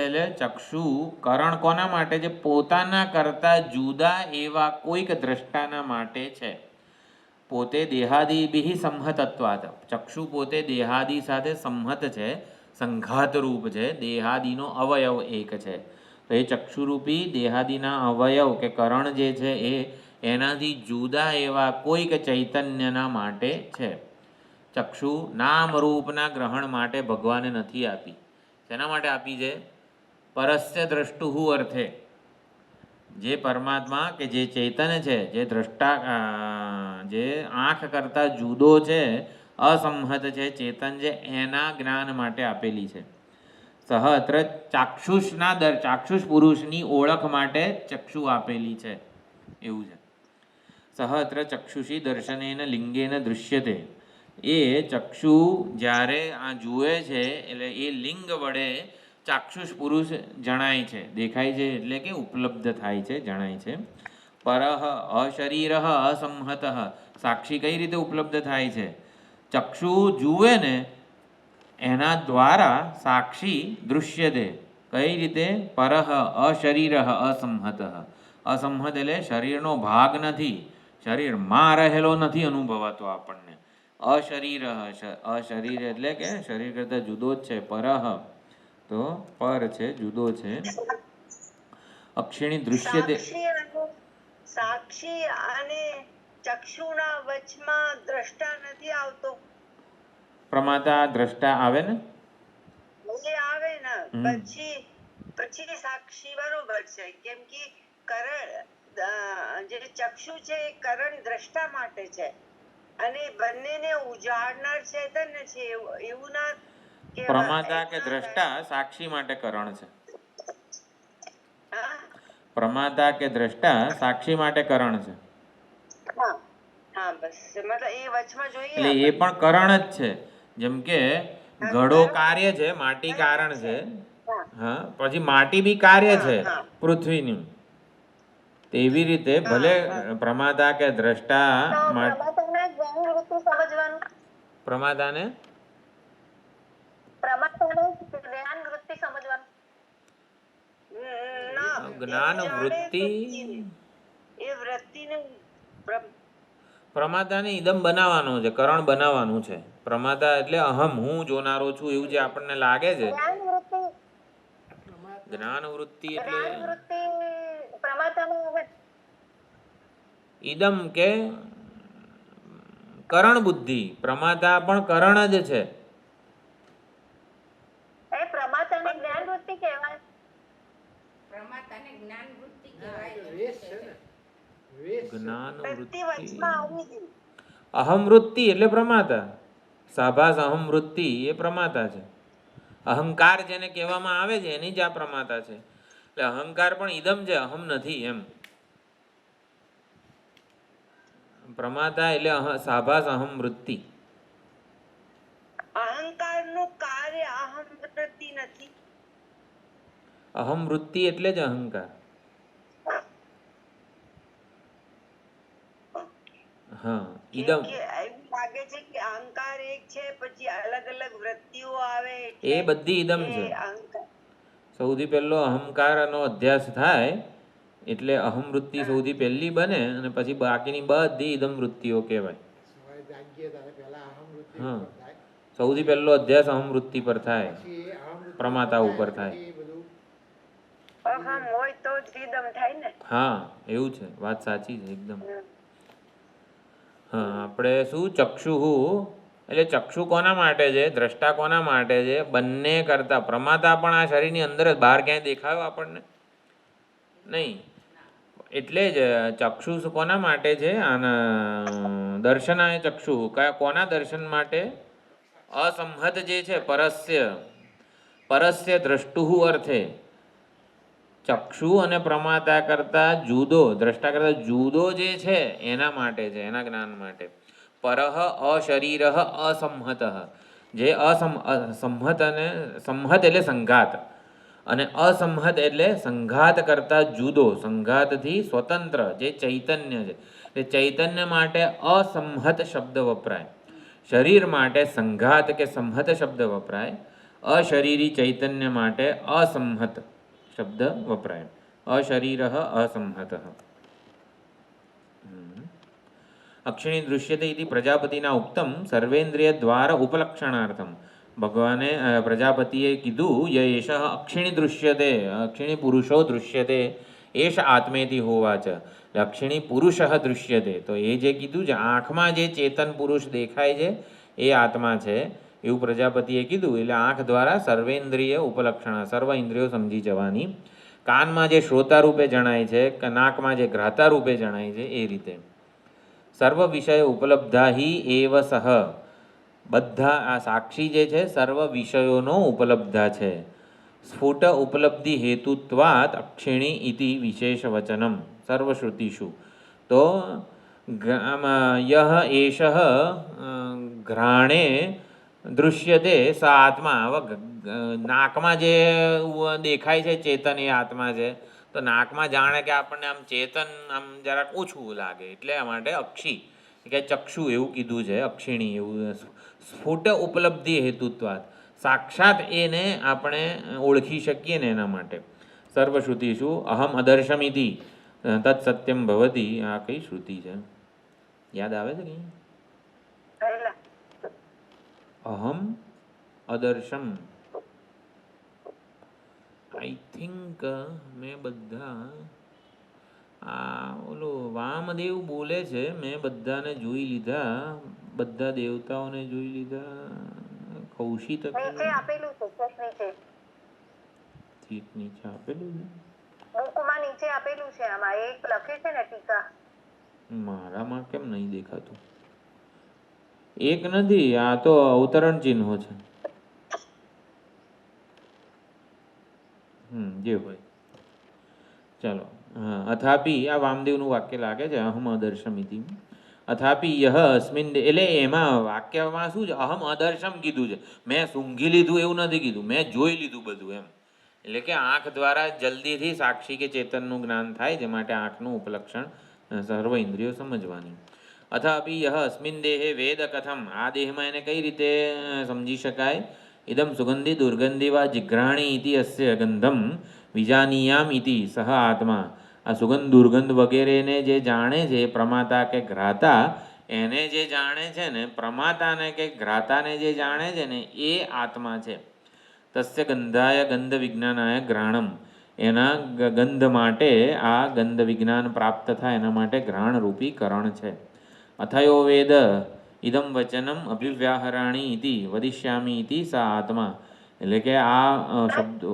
B: એટલે ચક્ષુ કરણ કોના માટે છે? પોતાના કરતા જુદા એવા કોઈક દ્રષ્ટાના માટે છે. પોતે દેહાદિભિ સંહતત્વાत्, ચક્ષુ પોતે દેહાદિ સાથે સંહત છે, સંઘાત રૂપ છે. દેહાદિનો અવયવ એક છે. તો એ ચક્ષુરૂપી દેહાદિના અવયવ કે કરણ જે છે એ એનાથી જુદા એવા કોઈક ચૈતન્યના માટે છે. ચક્ષુ નામ રૂપના ગ્રહણ માટે ભગવાને નથી આપી. શેના માટે આપી છે? પરસ્ય દ્રષ્ટુઃ અર્થે. જે પરમાત્મા કે જે ચૈતન્ય છે, જે દ્રષ્ટા જે આંખ કરતાં જુદો છે, અસંહત છે ચેતન છે, એના જ્ઞાન માટે આપેલી છે. સહ અત્ર ચાક્ષુષ પુરુષની ઓળખ માટે ચક્ષુ આપેલી છે એવું છે. સહ અત્ર ચક્ષુષી દર્શનેન લિંગેન દૃશ્યતે. એ ચક્ષુ જ્યારે આ જુએ છે એટલે એ લિંગ વડે ચાક્ષુષ પુરુષ જણાય છે, દેખાય છે એટલે કે ઉપલબ્ધ થાય છે, જણાય છે. પરહ અશરીર અસંહત. સાક્ષી કઈ રીતે ઉપલબ્ધ થાય છે? ચક્ષુ જુએ ને એના દ્વારા સાક્ષી દૃશ્યતે. કઈ રીતે? પરહ અશરીર અસંહત. અસંહત એટલે શરીરનો ભાગ નથી, શરીરમાં રહેલો નથી અનુભવાતો આપણને. અશરીર એટલે કે શરીર કરતાં જુદો જ છે. પરહ તો પર છે, જુદો છે. અક્ષિણી દૃશ્યતે.
D: સાક્ષી અને ચક્ષુના વચમાં દ્રષ્ટા નથી આવતો.
B: પ્રમાતા દ્રષ્ટા આવે ને,
D: એ આવે ને પછી સાક્ષી બરોબર છે, કેમ કે કરણ જે ચક્ષુ છે એ કરણ દ્રષ્ટા માટે છે અને બંનેને ઉજાડનાર ચૈતન્ય છે એવું ના કહેવાય.
B: પ્રમાતા કે દ્રષ્ટા સાક્ષી માટે કરણ છે. પ્રમાતા કે દ્રષ્ટા સાક્ષી માટે કરણ છે.
D: હા બસ, મતલબ એ વચમાં જોઈએ
B: એટલે એ પણ કરણ જ છે. જેમ કે ઘડો કાર્ય છે, માટી કારણ છે. હા, પછી માટી બી કાર્ય છે પૃથ્વીનું. તેવી રીતે ભલે પ્રમાતા કે દ્રષ્ટા પ્રમાતાને જ્ઞાન વૃત્તિ
D: એ વૃત્તિને
B: પ્રમાતાને ઇદમ બનાવવાનું છે, કરણ બનાવવાનું છે. પ્રમાતા એટલે અહમ, હું જોનારો છું એવું જે આપણને લાગે છે. જ્ઞાન વૃત્તિ એટલે ઇદમ કે કરણ બુદ્ધિ. પ્રમાતા પણ કરણ જ છે. જ્ઞાન વૃત્તિ અહમ વૃત્તિ એટલે પ્રમાતા. સાભાસ અહમ વૃત્તિ એ પ્રમાતા છે. અહંકાર જેને કહેવામાં આવે છે એની જ આ પ્રમાતા છે. એટલે અહંકાર પણ ઇદમ છે, અહમ નથી એમ. પ્રમાતા એટલે સાભાસ અહમ વૃત્તિ.
D: અહંકારનું કાર્ય અહમ વૃત્તિ નથી.
B: અહમ વૃત્તિ એટલે જ અહંકાર. હા, ઇદમ
D: લાગે છે કે અહંકાર એક છે, પછી અલગ અલગ વૃત્તિઓ આવે,
B: એ બધી ઇદમ છે. સૌથી પહેલો અહંકારનો અધ્યાસ થાય એટલે અહમ વૃત્તિ સૌથી પહેલી બને અને પછી બાકીની બધી ઇદમ વૃત્તિઓ કહેવાય. હા, સૌથી પહેલો અધ્યાસ અહમ વૃત્તિ પર થાય, પ્રમાતા ઉપર થાય. હા, એવું છે, વાત સાચી છે એકદમ. હા, આપણે શું ચક્ષુહુ એટલે ચક્ષુ કોના માટે છે? દ્રષ્ટા કોના માટે છે? બંને કરતા પ્રમાતા પણ આ શરીરની અંદર જ, બહાર ક્યાંય દેખાયો આપણને નહીં. એટલે જ ચક્ષુ કોના માટે છે? આના દર્શનાય ચક્ષુ. કોના દર્શન માટે? અસંહત જે છે, પરસ્ય દ્રષ્ટુ અર્થે. ચક્ષુ અને પ્રમાતા કરતા જુદો, દ્રષ્ટા કરતા જુદો જે છે એના માટે છે, એના જ્ઞાન માટે. પરહ અશરીર અસંહત. જે સંહત અને સંહત એટલે સંઘાત, અને અસંહત એટલે સંઘાત કરતા જુદો, સંઘાતથી સ્વતંત્ર જે ચૈતન્ય છે. એ ચૈતન્ય માટે અસંહત શબ્દ વપરાય, શરીર માટે સંઘાત કે સંહત શબ્દ વપરાય, અશરીરી ચૈતન્ય માટે અસંહત શબ્દ વપરાય. અશરીર અસંહત. અક્ષિણી દૃશ્યતે ઇતિ પ્રજાપતિના ઉક્તમ સર્વેન્દ્રિય દ્વારા ઉપલક્ષણાર્થમ. ભગવાને પ્રજાપતિએ કીધું યશ અક્ષિણી દૃશ્યતે, અક્ષિણી પુરુષો દૃશ્યતે, એશ આત્મેતિ હોવાચ. અક્ષિણી પુરુષ દૃશ્યતે, તો એ જે કીધું છે આંખમાં જે ચેતન પુરુષ દેખાય છે એ આત્મા છે એવું પ્રજાપતિએ કીધું. એટલે આંખ દ્વારા સર્વેન્દ્રિય ઉપલક્ષણા, સર્વ ઇન્દ્રિયો સમજી જવાની. કાનમાં જે શ્રોતા રૂપે જણાય છે કે નાકમાં જે ઘ્રાતા રૂપે જણાય છે એ રીતે. સર્વ વિષય ઉપલબ્ધા હિ એવ સહ, બધા આ સાક્ષી જે છે સર્વ વિષયોનો ઉપલબ્ધા છે. સ્ફુટ ઉપલબ્ધિ હેતુત્વાત અક્ષિણી ઇતિ વિશેષ વચનમ સર્વશ્રુતિષુ. તો યહ એષ ઘ્રાણે દૃશ્યતે સ આત્મા. હવે નાકમાં જે દેખાય છે ચેતન એ આત્મા છે. તો નાકમાં જાણે કે આપણને આમ ચેતન આમ જરાક ઓછું લાગે એટલે માટે અક્ષી કે ચક્ષુ એવું કીધું છે, અક્ષિણી એવું. સ્ફુટ ઉપલબ્ધિ હેતુત્વાત, સાક્ષાત એને આપણે ઓળખી શકીએ ને એના માટે. સર્વશ્રુતિષુ અહમ અદર્શમિતિ તત્ સત્યમ ભવતી. આ કઈ શ્રુતિ છે? યાદ આવે છે કઈ? અહમ અદર્શમ. આઈ થિંક મેં બધા આ ઓલું વામદેવ બોલે છે, મેં બધાને જોઈ લીધા, બધા દેવતાઓને જોઈ લીધા. કૌશિક
D: નીચે આપેલું છે,
B: નીચે આપેલું છે,
D: બુકમાં નીચે આપેલું છે. આમાં એક લખે છે ને ટીકા.
B: મારામાં કેમ નહીં દેખાતું? એક નથી, આ તો અવતરણ ચિહ્નો છે. જે હોય ચાલો. હા, અથાપી આ વામદેવનું વાક્ય લાગે છે, અહમ અદર્શમ ઇતિ. અથાપી યહ અસ્મિન, એટલે એમાં વાક્યમાં શું છે? અહમ અદર્શમ કીધું છે. મેં સૂંઘી લીધું એવું નથી કીધું, મેં જોઈ લીધું બધું એમ. એટલે કે આંખ દ્વારા જલ્દીથી સાક્ષી કે ચેતનનું જ્ઞાન થાય, જે માટે આંખનું ઉપલક્ષણ સર્વ ઇન્દ્રિયો સમજવાની. અથાપી યહ અસ્મિન દેહે વેદ કથમ, આ દેહમાં એને કઈ રીતે સમજી શકાય? ઇદમ સુગંધી દુર્ગંધી વા જિઘ્રાણી ઇતિ અસ્ય ગંધમ વિજાનીયામ ઇતિ સહ આત્મા. આ સુગંધ દુર્ગંધ વગેરેને જે જાણે છે પ્રમાતા કે ઘ્રાતા, એને જે જાણે છે ને, પ્રમાતાને કે ઘ્રાતાને જે જાણે છે ને એ આત્મા છે. તસ્ય ગંધાય ગંધ વિજ્ઞાનાય ઘ્રાણમ, એના ગંધ માટે આ ગંધ વિજ્ઞાન પ્રાપ્ત થાય એના માટે ઘ્રાણ રૂપી કરણ છે. અથયો વેદ ઇદમ વચનમ અભિવ્યાહરાણી ઇતિ વદિષ્યામી ઇતિ સા આત્મા. એટલે કે આ શબ્દો,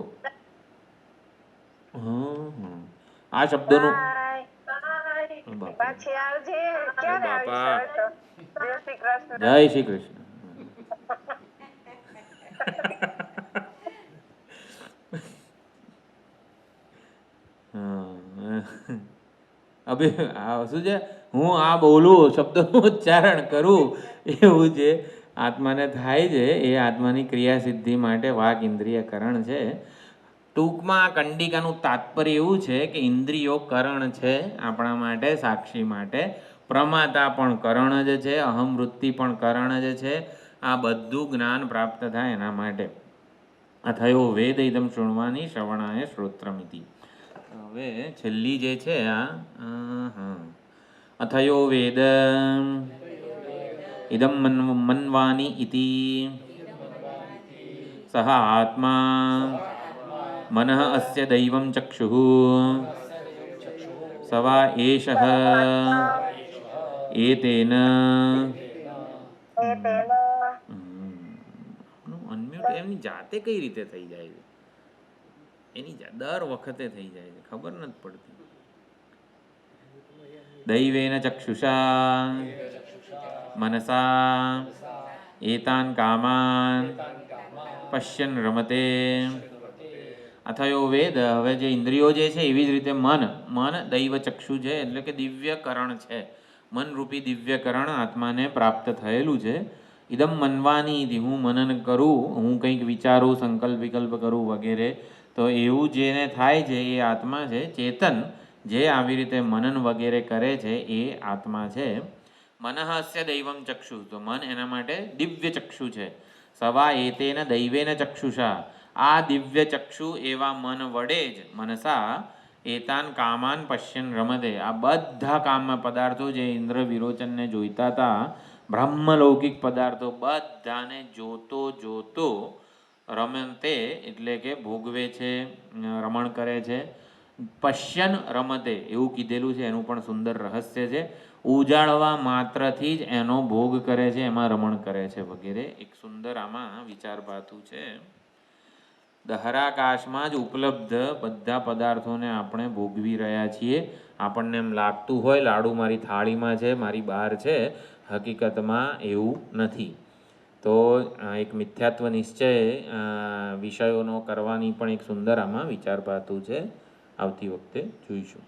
B: આ શબ્દોનું
D: પાછી આવજે. ક્યારે
B: બાપા,
D: આવીશ? જય શ્રી કૃષ્ણ.
B: જય શ્રી કૃષ્ણ. શું છે? હું આ બોલું, શબ્દોનું ઉચ્ચારણ કરું એવું જે આત્માને થાય છે એ આત્માની ક્રિયા સિદ્ધિ માટે વાક ઇન્દ્રિય કરણ છે. ટૂંકમાં આ કંડિકાનું તાત્પર્ય એવું છે કે ઇન્દ્રિયો કરણ છે આપણા માટે, સાક્ષી માટે. પ્રમાતા પણ કરણ જ છે, અહમવૃત્તિ પણ કરણ જ છે. આ બધું જ્ઞાન પ્રાપ્ત થાય એના માટે. અથયો વેદ ઇદમ શૃણવાની શ્રવણાય શ્રોત્રમિતિ. હવે છેલ્લી જે છે આ અથયો વેદ ઇદમ મન્વાની ઇતિ સહ આત્મા મનઃ અસ્ય દૈવમ ચક્ષુઃ સવા એષઃ એતેન. અનમ્યુટ એમની જાતે કઈ રીતે થઈ જાય છે? એની દર વખતે થઈ જાય છે, ખબર નથી પડતી. દૈવેન ચક્ષુષા મનસા એતાન કામાન પશ્યન રમતે. અથયો વેદ, હવે જે ઇન્દ્રિયો જે છે એવી જ રીતે મન દૈવ ચક્ષુ છે, એટલે કે દિવ્યકરણ છે. મનરૂપી દિવ્યકરણ આત્માને પ્રાપ્ત થયેલું છે. ઇદમ મનવાની, હું મનન કરું, હું કંઈક વિચારું, સંકલ્પ વિકલ્પ કરું વગેરે, તો એવું જેને થાય છે એ આત્મા છે. ચેતન જે આવી રીતે મનન વગેરે કરે છે એ આત્મા છે. મનઃ અસ્ય દૈવમ ચક્ષુ, તો મન એના માટે દિવ્ય ચક્ષુ છે. સવા એતેન દૈવેન ચક્ષુષા, આ દિવ્ય ચક્ષુ એવા મન વડે જ, મનસા એતાન કામાન પશ્યન રમતે, આ બધા કામ પદાર્થો જે ઇન્દ્ર વિરોચનને જોઈતા હતા, બ્રહ્મલૌકિક પદાર્થો બધાને જોતો રમતે એટલે કે ભોગવે છે, રમણ કરે છે. પશ્યન રમતે એવું કીધેલું છે, એનું પણ સુંદર રહસ્ય છે. ઉજાડવા માત્રથી જ એનો ભોગ કરે છે, એમાં રમણ કરે છે વગેરે. એક સુંદર આમાં વિચાર પાતું છે. દહરાકાશમાં જ ઉપલબ્ધ બધા પદાર્થોને આપણે ભોગવી રહ્યા છીએ. આપણને એમ લાગતું હોય લાડુ મારી થાળીમાં છે, મારી બહાર છે, હકીકતમાં એવું નથી. તો એક મિથ્યાત્વ નિશ્ચય વિષયોનો કરવાની પણ એક સુંદર આમાં વિચારપાતું છે. આવતી વખતે જોઈશું.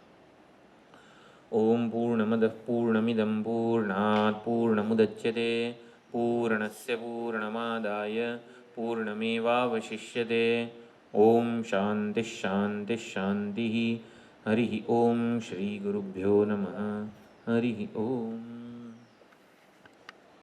B: ઓમ પૂર્ણમદ પૂર્ણમિદં પૂર્ણાત પૂર્ણમુદચ્યતે પૂર્ણસ્ય પૂર્ણમાદાય પૂર્ણમેવાવશિષ્યતે. ઓમ શાંતિ શાંતિ શાંતિ. હરિ ઓમ શ્રી ગુરુભ્યો નમઃ. હરિ ઓમ.